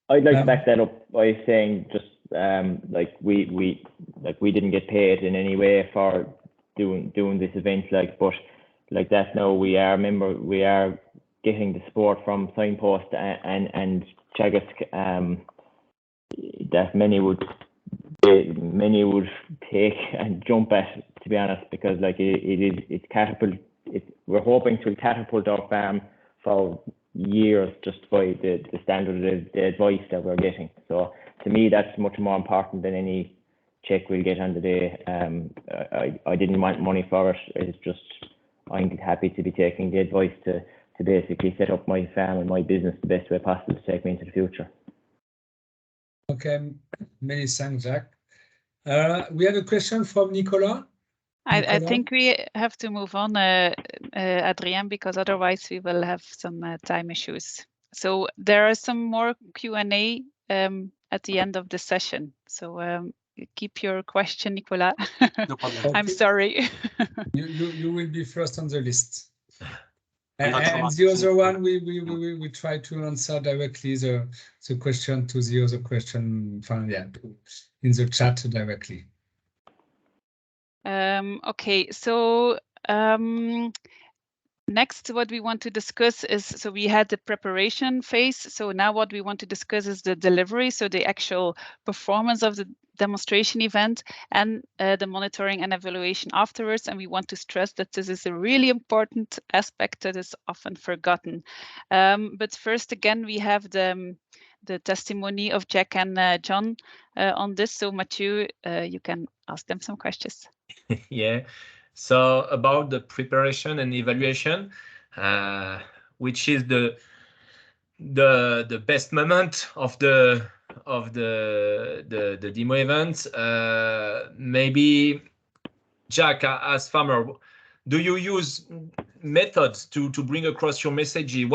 I'd like to back that up by saying just like we didn't get paid in any way for doing this event, but like that now we are getting the support from Signpost and Teagasc that many would take and jump at, to be honest, because like it's catapult. We're hoping to catapult our farm for years just by the standard of the advice that we're getting. So to me, that's much more important than any check we'll get on the day. I didn't want money for it. It's just I'm happy to be taking the advice to basically set up my farm and my business the best way possible to take me into the future. Okay, many thanks, Jack. We had a question from Nicola. I think we have to move on. Adrien, because otherwise we will have some time issues. So there are some more Q&A at the end of the session. So keep your question, Nicolas. No problem. I'm sorry. you will be first on the list. I'm not sure And the other one, we try to answer directly the question to the other question, yeah, in the chat directly. Okay, so next, what we want to discuss is, so we had the preparation phase. So now what we want to discuss is the delivery, so the actual performance of the demonstration event and the monitoring and evaluation afterwards. And we want to stress that this is a really important aspect that is often forgotten. But first, again, we have the testimony of Jack and John on this. So Mathieu, you can ask them some questions. Yeah. So about the preparation and evaluation, which is the best moment of the demo event, maybe Jack, as farmer, do you use methods to bring across your message?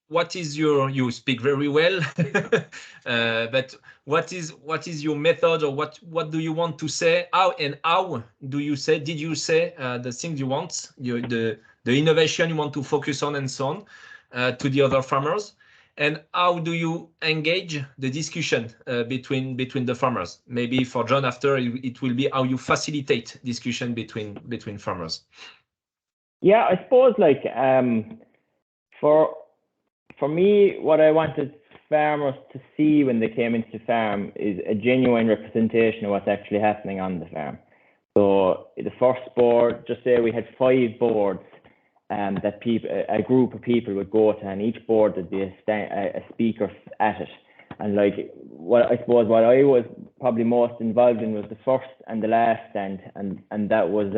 What is your, you speak very well, but what is your method, or what do you want to say? How do you say? Did you say the things you want, the innovation you want to focus on, and so on, to the other farmers? And how do you engage the discussion between the farmers? Maybe for John, after it will be how you facilitate discussion between farmers. Yeah, I suppose like for me, what I wanted farmers to see when they came into the farm is a genuine representation of what's actually happening on the farm. So the first board, just say we had 5 boards that a group of people would go to, and each board would be a speaker at it. And like what I was probably most involved in was the first and the last stand, and that was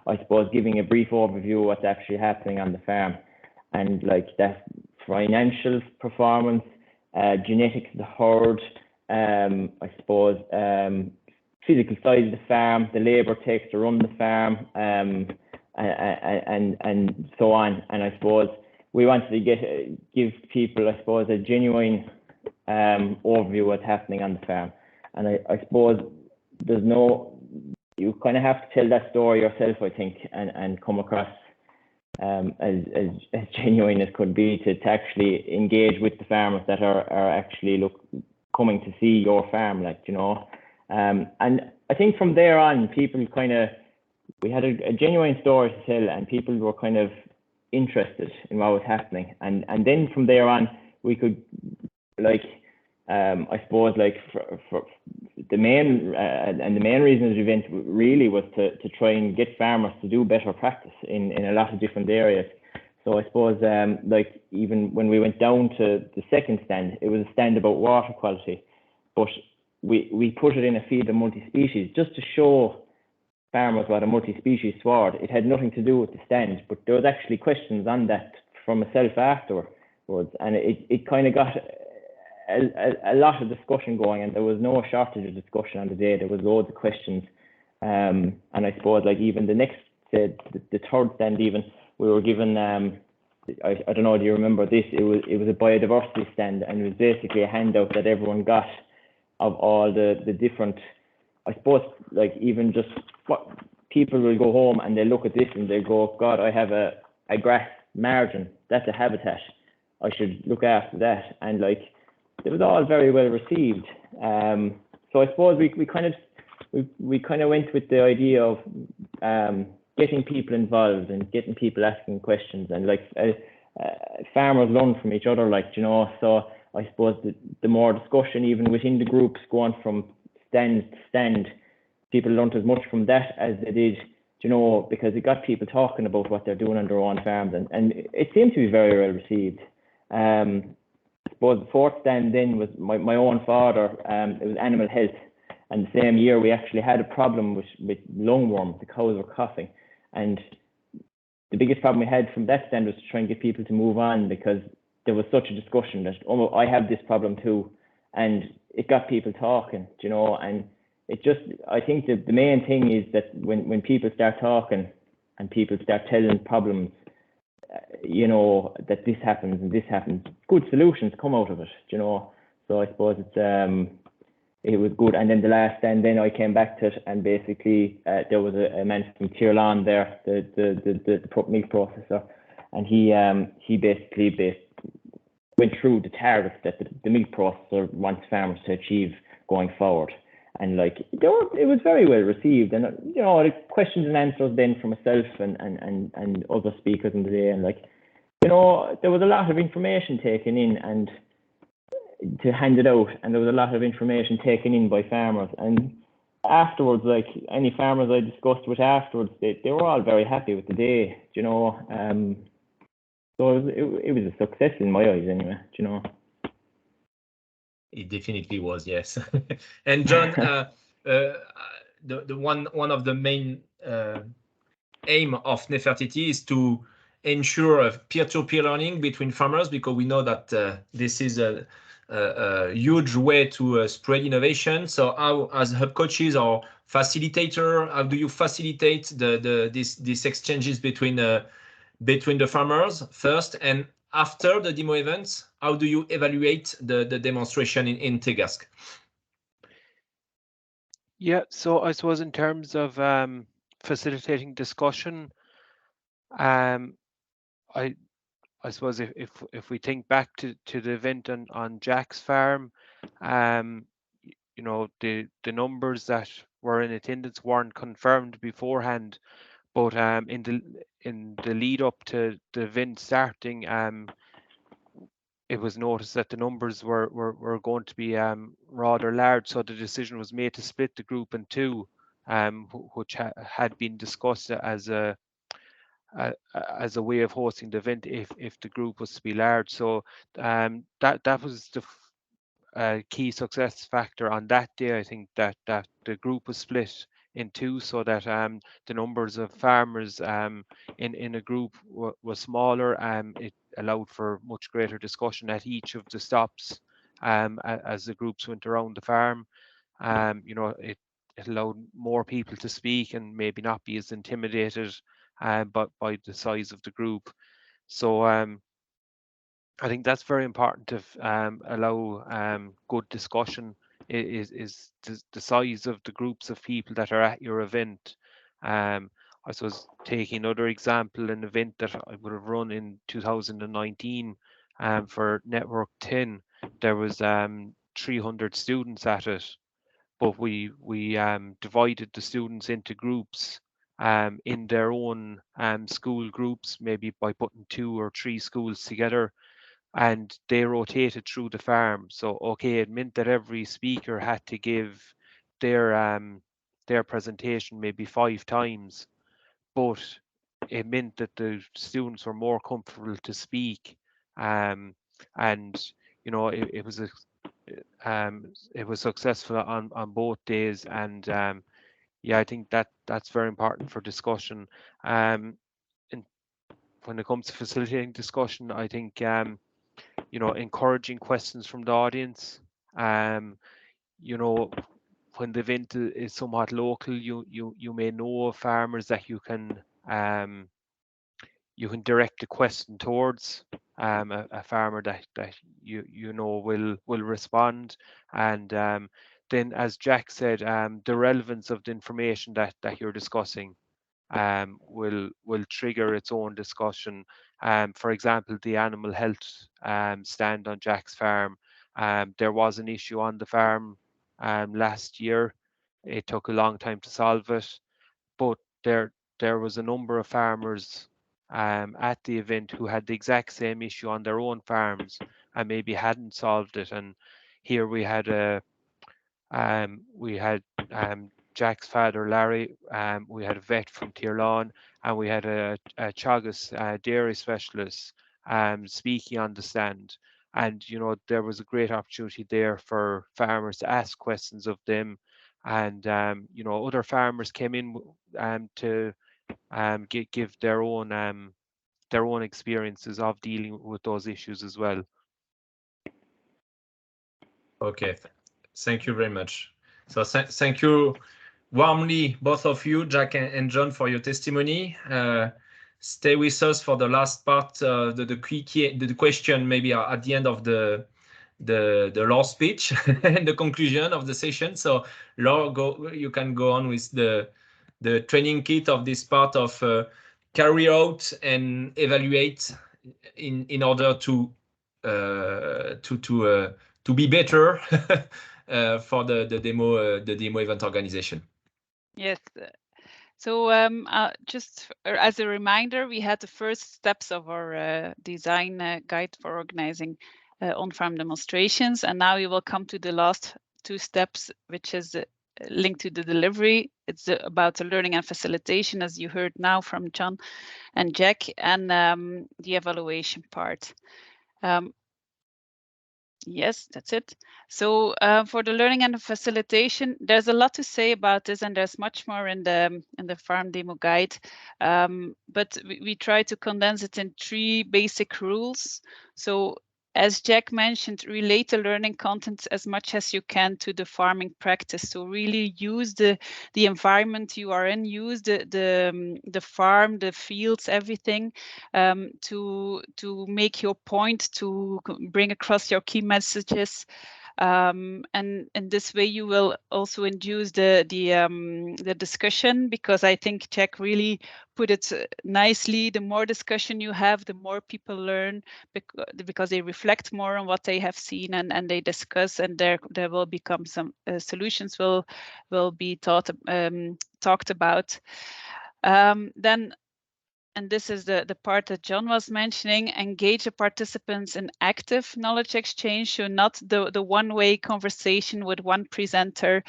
I suppose giving a brief overview of what's actually happening on the farm, and like that financial performance, genetics of the herd, I suppose physical size of the farm, the labour it takes to run the farm, and so on. And I suppose we wanted to give people, I suppose, a genuine overview of what's happening on the farm. And I suppose you kind of have to tell that story yourself, I think, and come across as genuine as could be to actually engage with the farmers that are actually coming to see your farm, like, you know. And I think from there on, people we had a genuine story to tell, and people were kind of interested in what was happening. And then from there on, we could, like, I suppose, like, for the main reason of the event really was to try and get farmers to do better practice in a lot of different areas. So I suppose, like, even when we went down to the second stand, it was a stand about water quality, but we put it in a field of multi-species just to show farmers what a multi-species sward. It had nothing to do with the stand, but there was actually questions on that from myself afterwards, and it kind of got a lot of discussion going, and there was no shortage of discussion on the day. There was loads of questions, and I suppose, like, even the next, the third stand, even we were given, I don't know, do you remember this? It was a biodiversity stand, and it was basically a handout that everyone got of all the different, I suppose, like, even just what people will go home and they look at this and they go, God, I have a grass margin, that's a habitat, I should look after that. And like, it was all very well received. So I suppose we kind of went with the idea of getting people involved and getting people asking questions, and like farmers learn from each other, like, you know. So I suppose the more discussion even within the groups going from stand to stand, people learned as much from that as they did, you know, because it got people talking about what they're doing on their own farms, and it seemed to be very well received. I suppose the fourth stand then was my own father. It was animal health, and the same year we actually had a problem with lungworm. The cows were coughing, and the biggest problem we had from that stand was to try and get people to move on, because there was such a discussion that, oh, I have this problem too, and it got people talking, you know. And it just, I think the main thing is that when people start talking and people start telling problems, you know, that this happens and this happens. Good solutions come out of it, you know. So I suppose it's it was good. And then then I came back to it, and basically there was a man from Tirlan there, the milk processor, and he basically went through the targets that the milk processor wants farmers to achieve going forward. And like it was very well received, and you know, the questions and answers then from myself and other speakers in the day, and like, you know, there was a lot of information taken in and to hand it out, and there was a lot of information taken in by farmers. And afterwards, like any farmers I discussed with afterwards, they were all very happy with the day, you know. So it was a success in my eyes anyway, you know. It definitely was, yes. And John, the one of the main aim of Nefertiti is to ensure peer-to-peer learning between farmers, because we know that this is a huge way to spread innovation. So how, as hub coaches or facilitator, how do you facilitate these exchanges between the farmers first, and after the demo events, how do you evaluate the demonstration in Tegask? Yeah, so I suppose in terms of facilitating discussion, I suppose if we think back to the event on Jack's farm, you know, the numbers that were in attendance weren't confirmed beforehand, but in the lead up to the event starting, it was noticed that the numbers were going to be rather large, so the decision was made to split the group in two, which had been discussed as a way of hosting the event if the group was to be large. So that was the key success factor on that day. I think that the group was split in two, so that the numbers of farmers in a group was smaller. It allowed for much greater discussion at each of the stops as the groups went around the farm. You know, it allowed more people to speak and maybe not be as intimidated but by the size of the group. So I think that's very important to allow good discussion. Is the size of the groups of people that are at your event. I suppose taking another example, an event that I would have run in 2019 for Network 10, there was 300 students at it, but we divided the students into groups in their own school groups, maybe by putting 2 or 3 schools together, and they rotated through the farm. So okay, it meant that every speaker had to give their presentation maybe 5 times, but it meant that the students were more comfortable to speak, and you know, it was successful on both days. And yeah, I think that's very important for discussion. And when it comes to facilitating discussion, I think you know, encouraging questions from the audience. You know, when the event is somewhat local, you may know of farmers that you can direct a question towards, a farmer that you know will respond. And then, as Jack said, the relevance of the information that you're discussing will trigger its own discussion. For example, the animal health stand on Jack's farm, there was an issue on the farm last year. It took a long time to solve it, but there was a number of farmers at the event who had the exact same issue on their own farms and maybe hadn't solved it. And here we had Jack's father, Larry, we had a vet from Tirlan, and we had a Chagas dairy specialist speaking on the stand. And, you know, there was a great opportunity there for farmers to ask questions of them. And, you know, other farmers came in to give their own experiences of dealing with those issues as well. Okay, thank you very much. So thank you warmly, both of you, Jack and John, for your testimony. stay with us for the last part, the question maybe at the end of the Laure speech and the conclusion of the session. So Laure, you can go on with the training kit of this part of carry out and evaluate in order to be better for the demo event organization. Yes. So just as a reminder, we had the first steps of our design guide for organizing on-farm demonstrations, and now we will come to the last two steps, which is linked to the delivery. It's about the learning and facilitation, as you heard now from John and Jack, and the evaluation part. Yes, that's it. So for the learning and the facilitation, there's a lot to say about this, and there's much more in the farm demo guide. But we try to condense it in 3 basic rules. So as Jack mentioned, relate the learning content as much as you can to the farming practice. So really use the environment you are in, use the farm, the fields, everything to make your point, to bring across your key messages. And in this way, you will also induce the discussion, because I think Jack really put it nicely. The more discussion you have, the more people learn, because they reflect more on what they have seen, and they discuss, and there will become some solutions will be talked about. Then, and this is the part that John was mentioning, engage the participants in active knowledge exchange, so not the one-way conversation with one presenter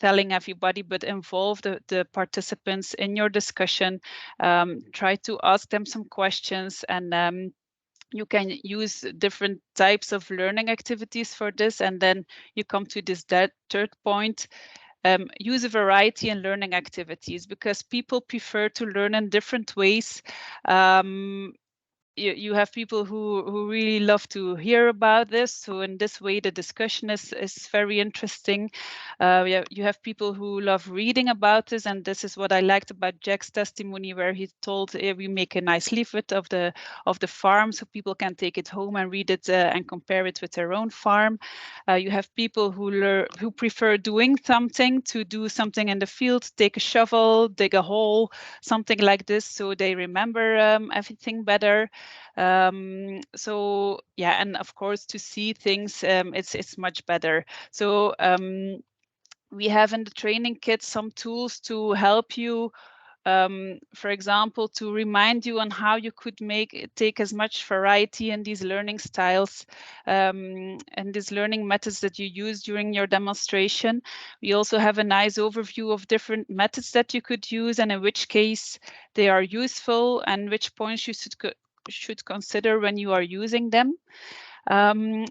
telling everybody, but involve the participants in your discussion. Try to ask them some questions, and you can use different types of learning activities for this. And then you come to this third point. Use a variety in learning activities, because people prefer to learn in different ways. You have people who really love to hear about this. So in this way, the discussion is very interesting. You have people who love reading about this, and this is what I liked about Jack's testimony, where he told we make a nice leaflet of the farm, so people can take it home and read it and compare it with their own farm. You have people who prefer doing something, to do something in the field, take a shovel, dig a hole, something like this, so they remember everything better. So yeah, and of course, to see things, it's much better. So we have in the training kit some tools to help you, for example, to remind you on how you could take as much variety in these learning styles and these learning methods that you use during your demonstration. We also have a nice overview of different methods that you could use, and in which case they are useful, and which points you should consider when you are using them.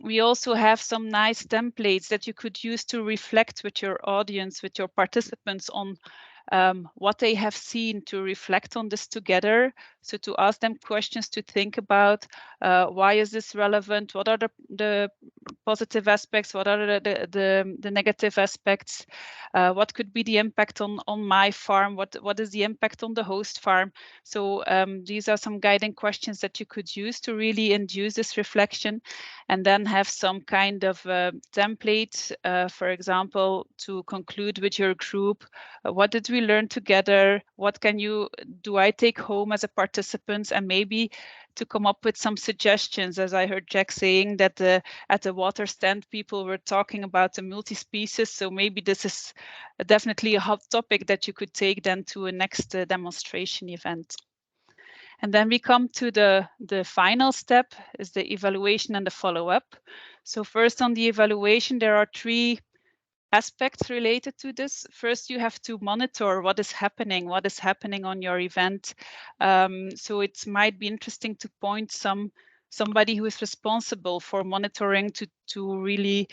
We also have some nice templates that you could use to reflect with your audience, with your participants, on what they have seen, to reflect on this together. So to ask them questions to think about, why is this relevant? What are the positive aspects? What are the negative aspects? What could be the impact on my farm? What is the impact on the host farm? So these are some guiding questions that you could use to really induce this reflection, and then have some kind of template, for example, to conclude with your group. What did we learn together? What do I take home as a participant? And maybe to come up with some suggestions, as I heard Jack saying that at the water stand, people were talking about the multi-species. So maybe this is definitely a hot topic that you could take then to a next demonstration event. And then we come to the final step, is the evaluation and the follow-up. So first, on the evaluation, there are 3 aspects related to this. First, you have to monitor what is happening on your event. So it might be interesting to point somebody who is responsible for monitoring to really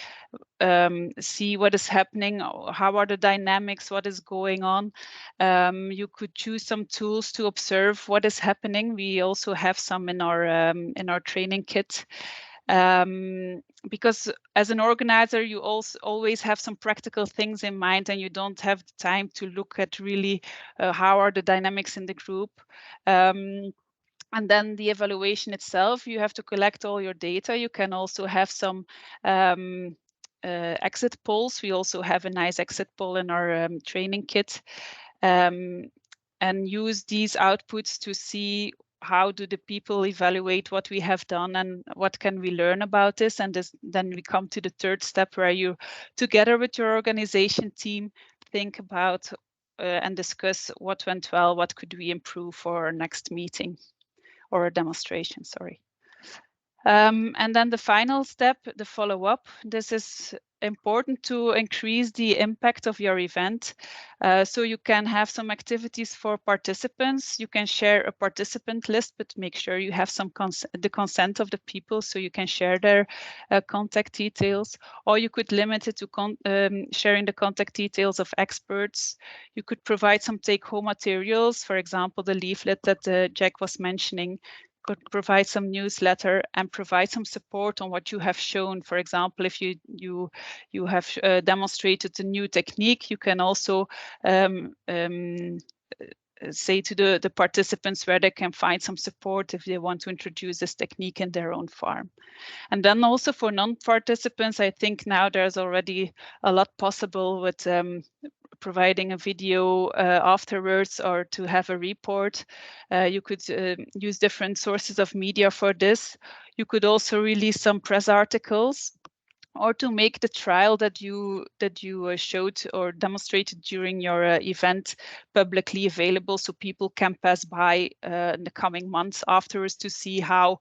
see what is happening, how are the dynamics, what is going on. You could choose some tools to observe what is happening. We also have some in our training kit. Because as an organizer, you also always have some practical things in mind, and you don't have the time to look at really how are the dynamics in the group. And then the evaluation itself, you have to collect all your data. You can also have some exit polls. We also have a nice exit poll in our training kit, and use these outputs to see how do the people evaluate what we have done and what can we learn about this. And then we come to the third step, where you, together with your organization team, think about and discuss what went well, what could we improve for our next meeting or a demonstration, sorry. And then the final step, the follow-up. This is important to increase the impact of your event. So you can have some activities for participants. You can share a participant list, but make sure you have some the consent of the people, so you can share their contact details. Or you could limit it to sharing the contact details of experts. You could provide some take-home materials, for example, the leaflet that Jack was mentioning. Could provide some newsletter and provide some support on what you have shown. For example, if you have demonstrated a new technique, you can also say to the participants where they can find some support if they want to introduce this technique in their own farm. And then also for non-participants, I think now there's already a lot possible with providing a video afterwards, or to have a report. You could use different sources of media for this. You could also release some press articles, or to make the trial that you showed or demonstrated during your event publicly available, so people can pass by in the coming months afterwards to see how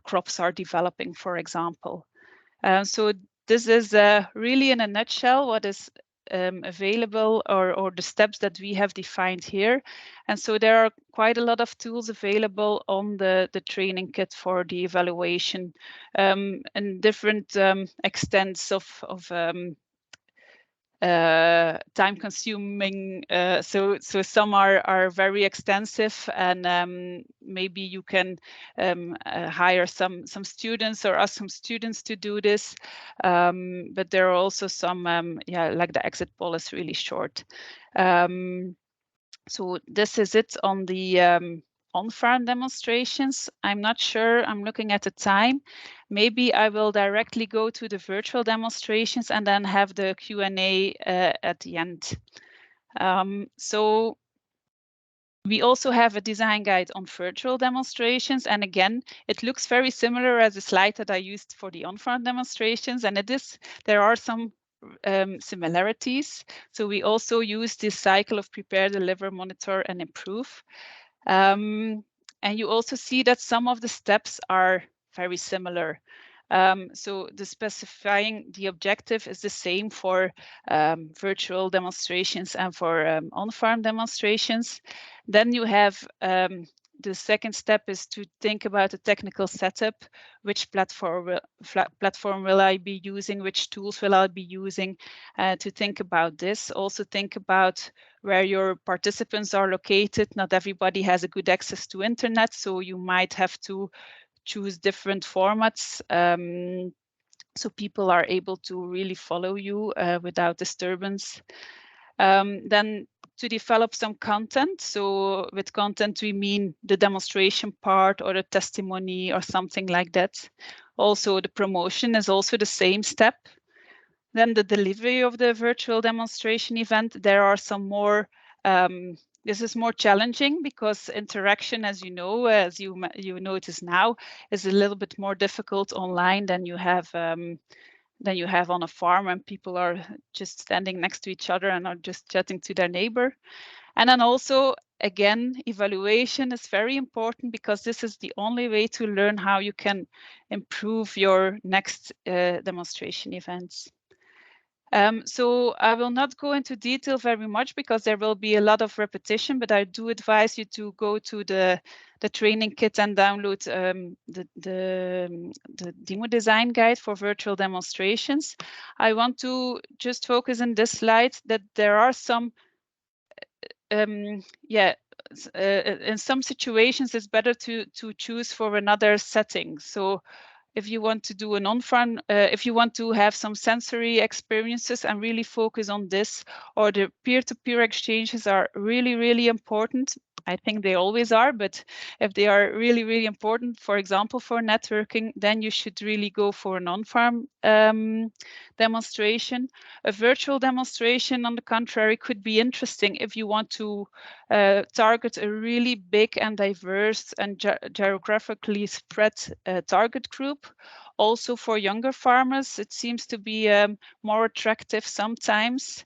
crops are developing, for example. So this is really in a nutshell what is available, or the steps that we have defined here. And so there are quite a lot of tools available on the training kit for the evaluation, and different extents of time consuming. So some are very extensive, and maybe you can hire some students or ask some students to do this. But there are also some, like the exit poll is really short. So this is it on the on-farm demonstrations. I'm not sure, I'm looking at the time. Maybe I will directly go to the virtual demonstrations and then have the Q&A at the end. So we also have a design guide on virtual demonstrations. And again, it looks very similar as the slide that I used for the on-farm demonstrations. And there are some similarities. So we also use this cycle of prepare, deliver, monitor, and improve. And you also see that some of the steps are very similar. So the specifying the objective is the same for virtual demonstrations and for on-farm demonstrations. Then you have the second step is to think about the technical setup. Which platform will I be using? Which tools will I be using? To think about this. Also think about where your participants are located. Not everybody has a good access to internet, so you might have to choose different formats so people are able to really follow you without disturbance. Then to develop some content. So with content, we mean the demonstration part or the testimony or something like that. Also, the promotion is also the same step. Then the delivery of the virtual demonstration event, there are some more, this is more challenging because interaction, as you know, as you notice now, is a little bit more difficult online than you have on a farm when people are just standing next to each other and are just chatting to their neighbor. And then also, again, evaluation is very important because this is the only way to learn how you can improve your next demonstration events. So I will not go into detail very much because there will be a lot of repetition, but I do advise you to go to the training kit and download the demo design guide for virtual demonstrations. I want to just focus in this slide that there are some, in some situations it's better to choose for another setting. So if you want to do an on-farm, if you want to have some sensory experiences and really focus on this, or the peer-to-peer exchanges are really, really important. I think they always are, but if they are really, really important, for example, for networking, then you should really go for an on-farm demonstration. A virtual demonstration, on the contrary, could be interesting if you want to target a really big and diverse and geographically spread target group. Also for younger farmers, it seems to be more attractive sometimes.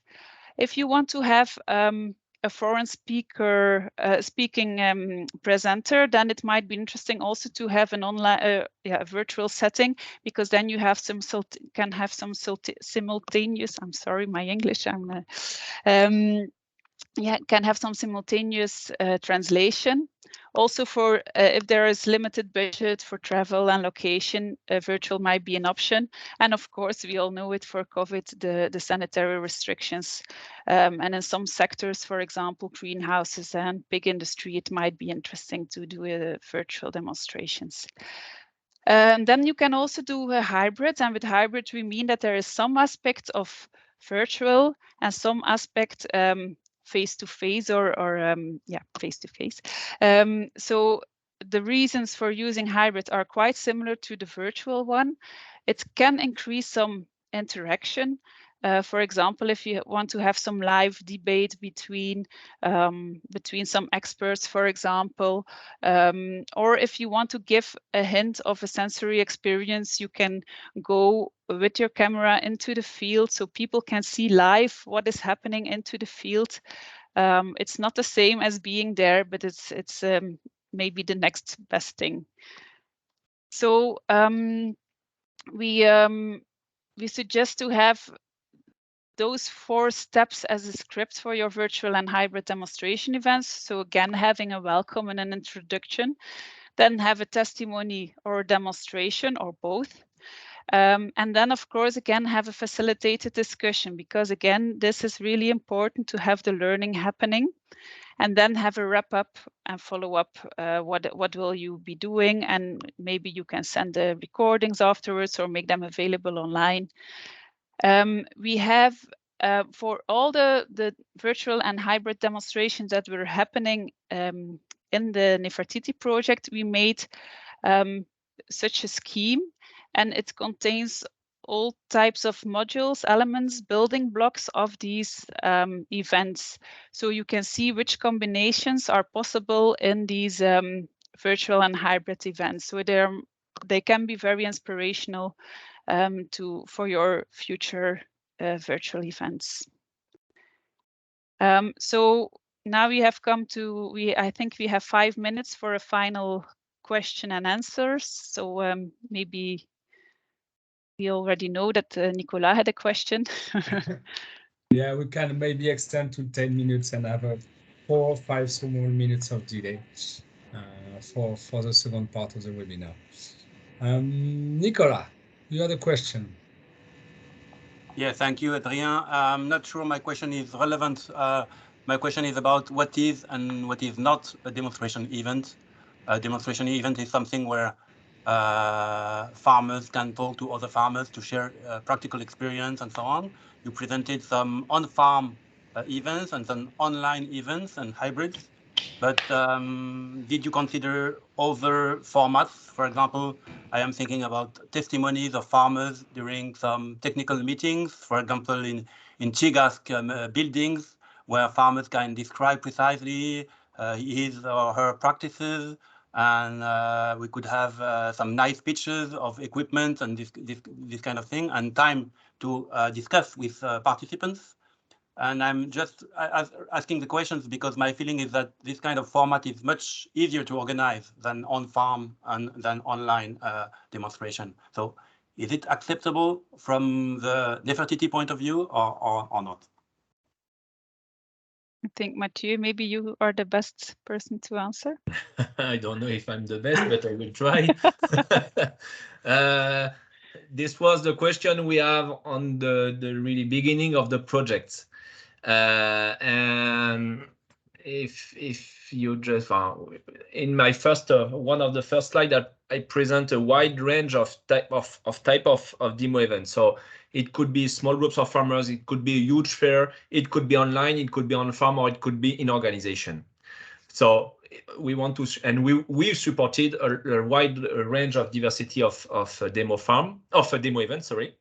If you want to have a foreign speaker speaking presenter, then it might be interesting also to have an online, a virtual setting, because then you have some simultaneous. I'm sorry, my English. Can have some simultaneous translation. Also, for if there is limited budget for travel and location, virtual might be an option. And of course, we all know it for COVID, the sanitary restrictions. And in some sectors, for example, greenhouses and big industry, it might be interesting to do virtual demonstrations. Then you can also do a hybrid, and with hybrid we mean that there is some aspect of virtual and some aspect face-to-face or face-to-face. So the reasons for using hybrid are quite similar to the virtual one. It can increase some interaction. For example, if you want to have some live debate between some experts, for example, or if you want to give a hint of a sensory experience, you can go with your camera into the field so people can see live what is happening into the field. It's not the same as being there, but it's maybe the next best thing. So we suggest to have those 4 steps as a script for your virtual and hybrid demonstration events. So again, having a welcome and an introduction, then have a testimony or a demonstration or both. And then, of course, again, have a facilitated discussion, because again, this is really important to have the learning happening. And then have a wrap up and follow up. What will you be doing? And maybe you can send the recordings afterwards or make them available online. We have for all the virtual and hybrid demonstrations that were happening in the Nefertiti project, we made such a scheme, and it contains all types of modules, elements, building blocks of these events. So you can see which combinations are possible in these virtual and hybrid events. So they can be very inspirational for your future virtual events. So now we have come to, I think we have 5 minutes for a final question and answers. So maybe we already know that Nicolas had a question. Yeah, we can maybe extend to 10 minutes and have a 4 or 5 small minutes of delay for the second part of the webinar. Nicolas, you had a question. Yeah, thank you, Adrien. I'm not sure my question is relevant. My question is about what is and what is not a demonstration event. A demonstration event is something where farmers can talk to other farmers to share practical experience and so on. You presented some on-farm events and some online events and hybrids. But did you consider other formats? For example, I am thinking about testimonies of farmers during some technical meetings, for example, in Chigask buildings, where farmers can describe precisely his or her practices, and we could have some nice pictures of equipment and this kind of thing, and time to discuss with participants. And I'm just asking the questions because my feeling is that this kind of format is much easier to organize than on-farm and than online demonstration. So is it acceptable from the Nefertiti point of view or not? I think, Mathieu, maybe you are the best person to answer. I don't know if I'm the best, but I will try. This was the question we have on the really beginning of the project. And if you just in my first one of the first slide that I present a wide range of type of demo events. So it could be small groups of farmers, it could be a huge fair, it could be online, it could be on farm, or it could be in organization. So we want to, and we supported a wide range of diversity of demo events, sorry.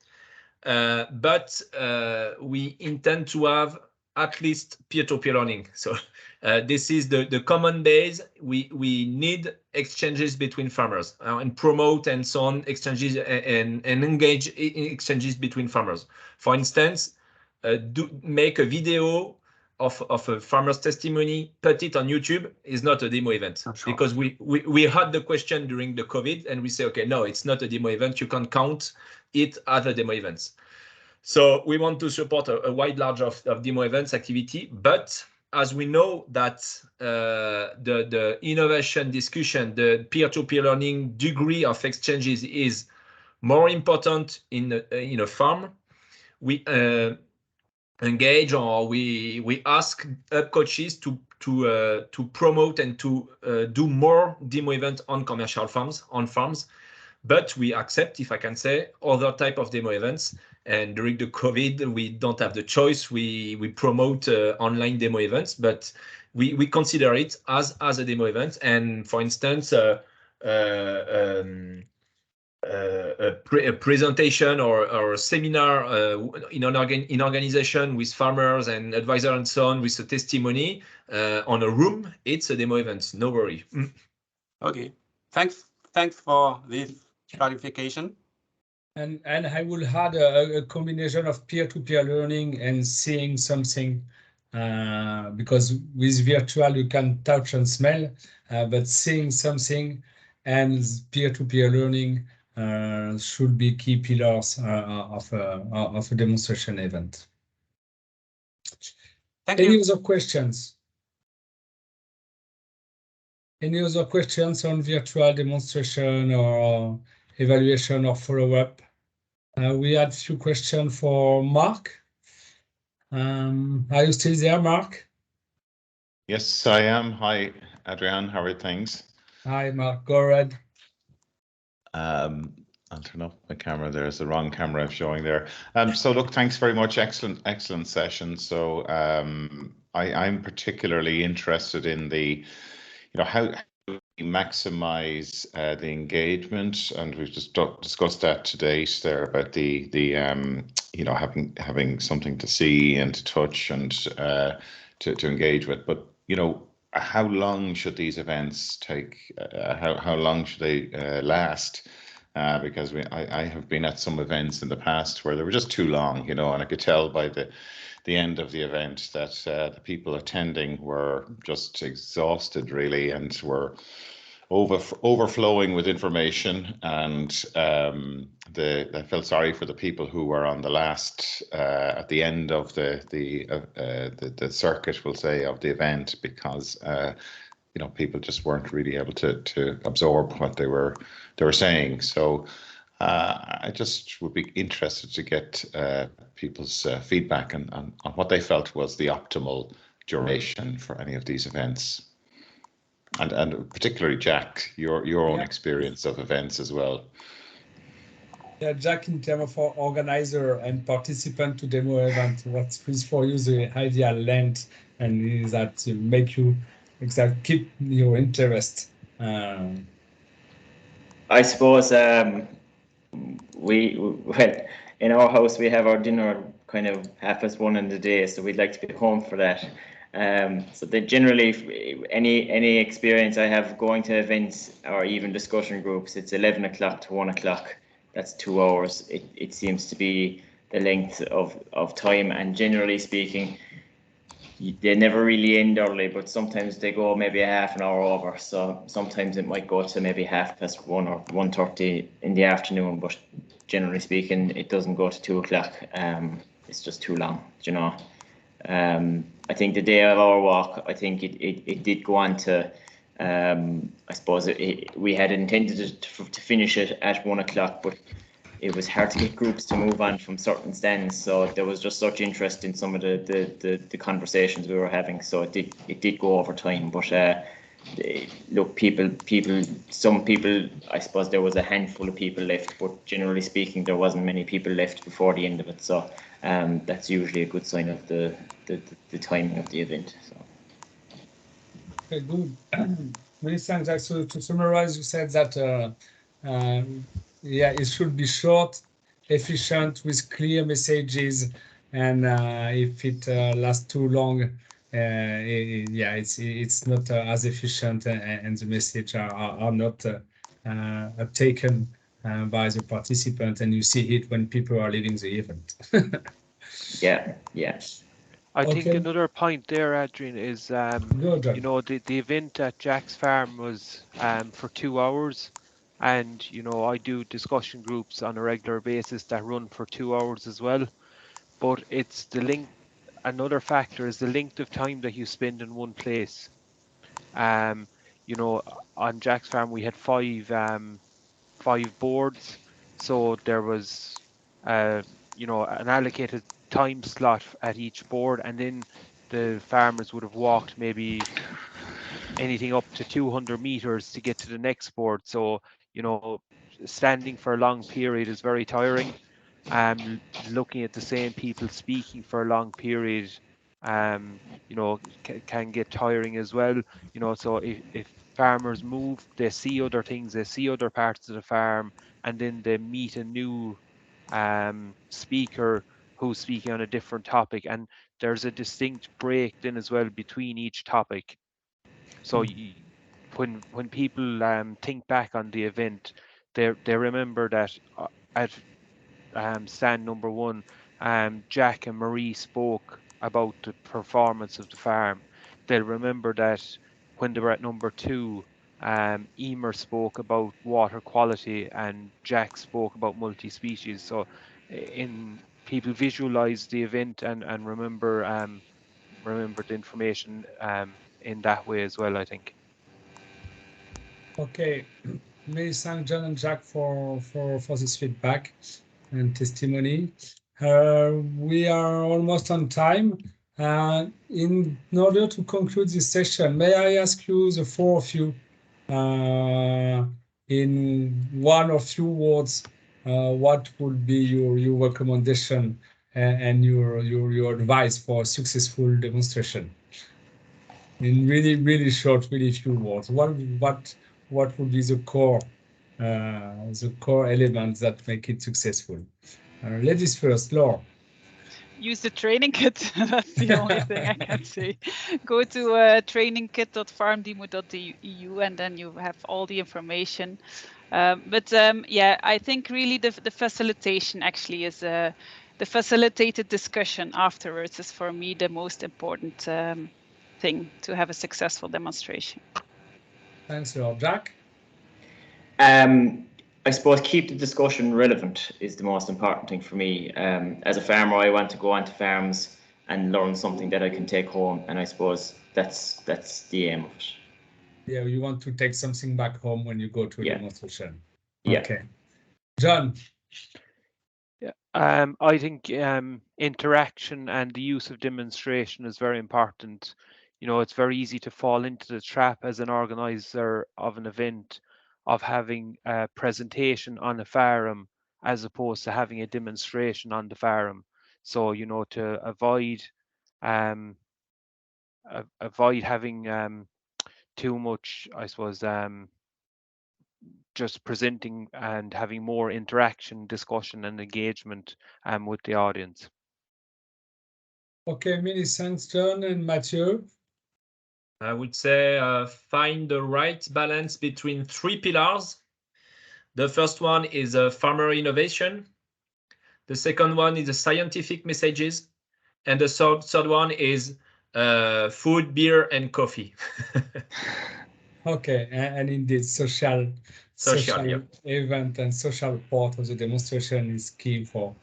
But we intend to have at least peer-to-peer learning. So this is the common base. We need exchanges between farmers and promote and so on exchanges and engage in exchanges between farmers. For instance, make a video of a farmer's testimony, put it on YouTube is not a demo event. Sure. Because we had the question during the COVID and we say, okay, no, it's not a demo event. You can count it as a demo events. So we want to support a wide range of demo events activity, but as we know that the innovation discussion, the peer-to-peer learning degree of exchanges is more important in a farm, we engage or we ask coaches to promote and to do more demo events on commercial farms, but we accept, if I can say, other type of demo events. And during the COVID, we don't have the choice. We promote online demo events, but we consider it as a demo event. And for instance, a presentation or a seminar in organization with farmers and advisors and so on with a testimony on a room, it's a demo event. No worry. Okay, thanks for this clarification. And I will add a combination of peer-to-peer learning and seeing something, because with virtual you can touch and smell, but seeing something and peer-to-peer learning should be key pillars of a demonstration event. Any other questions? Any other questions on virtual demonstration or evaluation or follow-up? We had a few questions for Mark. Are you still there, Mark? Yes, I am. Hi, Adrian. How are things? Hi, Mark. Go ahead. I'll turn off my camera. There's the wrong camera I'm showing there. So look, thanks very much. Excellent session. So I'm particularly interested in the, how we maximize the engagement, and we've just discussed that to date there about the having something to see and to touch and to engage with. But how long should these events take? How long should they last? Because I have been at some events in the past where they were just too long, and I could tell by the end of the event that the people attending were just exhausted, really, and were overflowing with information. And I felt sorry for the people who were on the last at the end of the circuit, we'll say, of the event, because people just weren't really able to absorb what they were saying. So I just would be interested to get people's feedback on what they felt was the optimal duration for any of these events, and particularly Jack, your own experience of events as well. Yeah, Jack, in terms of organizer and participant to demo event, what's for you the ideal length, and is that to make you keep your interest? I suppose well, in our house we have our dinner kind of 1:30 in the day, so we'd like to be home for that. So that generally, any experience I have going to events or even discussion groups, it's 11 o'clock to 1 o'clock. That's 2 hours. It seems to be the length of time, and generally speaking, they never really end early, but sometimes they go maybe a half an hour over. So sometimes it might go to maybe 1:30 or 1:30 in the afternoon, but generally speaking, it doesn't go to 2 o'clock. It's just too long, I think the day of our walk, I think it did go on to, I suppose we had intended to finish it at 1 o'clock, but it was hard to get groups to move on from certain stands. So there was just such interest in some of the conversations we were having. So it did go over time. But look, some people, I suppose there was a handful of people left, but generally speaking, there wasn't many people left before the end of it. So that's usually a good sign of the timing of the event. So. Okay, good. Many thanks, Jack. So to summarize, you said that yeah, it should be short, efficient, with clear messages, and if it lasts too long, yeah, it's not as efficient, and the message are not taken by the participant, and you see it when people are leaving the event. Yeah, yeah. I think Okay. another point there, Adrian, is Go, John. you know, the event at Jack's farm was for 2 hours, and you know, I do discussion groups on a regular basis that run for 2 hours as well. But it's the length. Another factor is the length of time that you spend in one place. You know, on Jack's farm we had five boards, so there was you know, an allocated time slot at each board, and then the farmers would have walked maybe anything up to 200 meters to get to the next board. So, you know, standing for a long period is very tiring. Looking at the same people speaking for a long period, you know, can get tiring as well. You know, so if farmers move, they see other things, they see other parts of the farm, and then they meet a new speaker who's speaking on a different topic, and there's a distinct break then as well between each topic. So when people think back on the event, they remember that at stand number 1, Jack and Marie spoke about the performance of the farm. They'll remember that when they were at number 2, Emer spoke about water quality and Jack spoke about multi-species. So in people visualize the event and remember the information in that way as well, I think. Okay, many thanks, John and Jack, for this feedback and testimony. We are almost on time. In order to conclude this session, may I ask you, the 4 of you, in one or few words, what would be your recommendation and your advice for a successful demonstration? In really short, really few words. What would be the core elements that make it successful? Ladies first, Laura. Use the training kit. That's the only thing I can say. Go to trainingkit.farmdemo.eu and then you have all the information. Yeah, I think really the facilitation actually is the facilitated discussion afterwards is for me the most important thing to have a successful demonstration. Thanks, Laura. Jack? I suppose keep the discussion relevant is the most important thing for me. As a farmer, I want to go onto farms and learn something that I can take home, and I suppose that's the aim of it. Yeah, you want to take something back home when you go to a demonstration. Yeah. Okay. John? Yeah, I think interaction and the use of demonstration is very important. You know, it's very easy to fall into the trap as an organizer of an event of having a presentation on a farm as opposed to having a demonstration on the farm. So, you know, to avoid having too much, I suppose, just presenting and having more interaction, discussion and engagement with the audience. Okay, many thanks, John and Mathieu. I would say find the right balance between 3 pillars. The first one is farmer innovation. The second one is the scientific messages. And the third one is food, beer, and coffee. Okay, and indeed, social yeah. event and social part of the demonstration is key for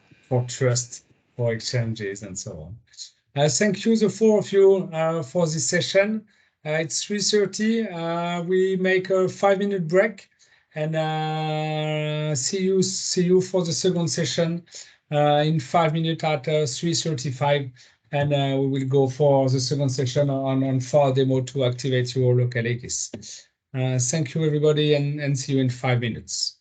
trust, for exchanges, and so on. Thank you, the 4 of you, for this session. It's 3:30. We make a 5-minute break, and see you for the second session in 5 minutes at 3:35. And we will go for the second session on FAR demo to activate your local AKIS. Thank you, everybody, and see you in 5 minutes.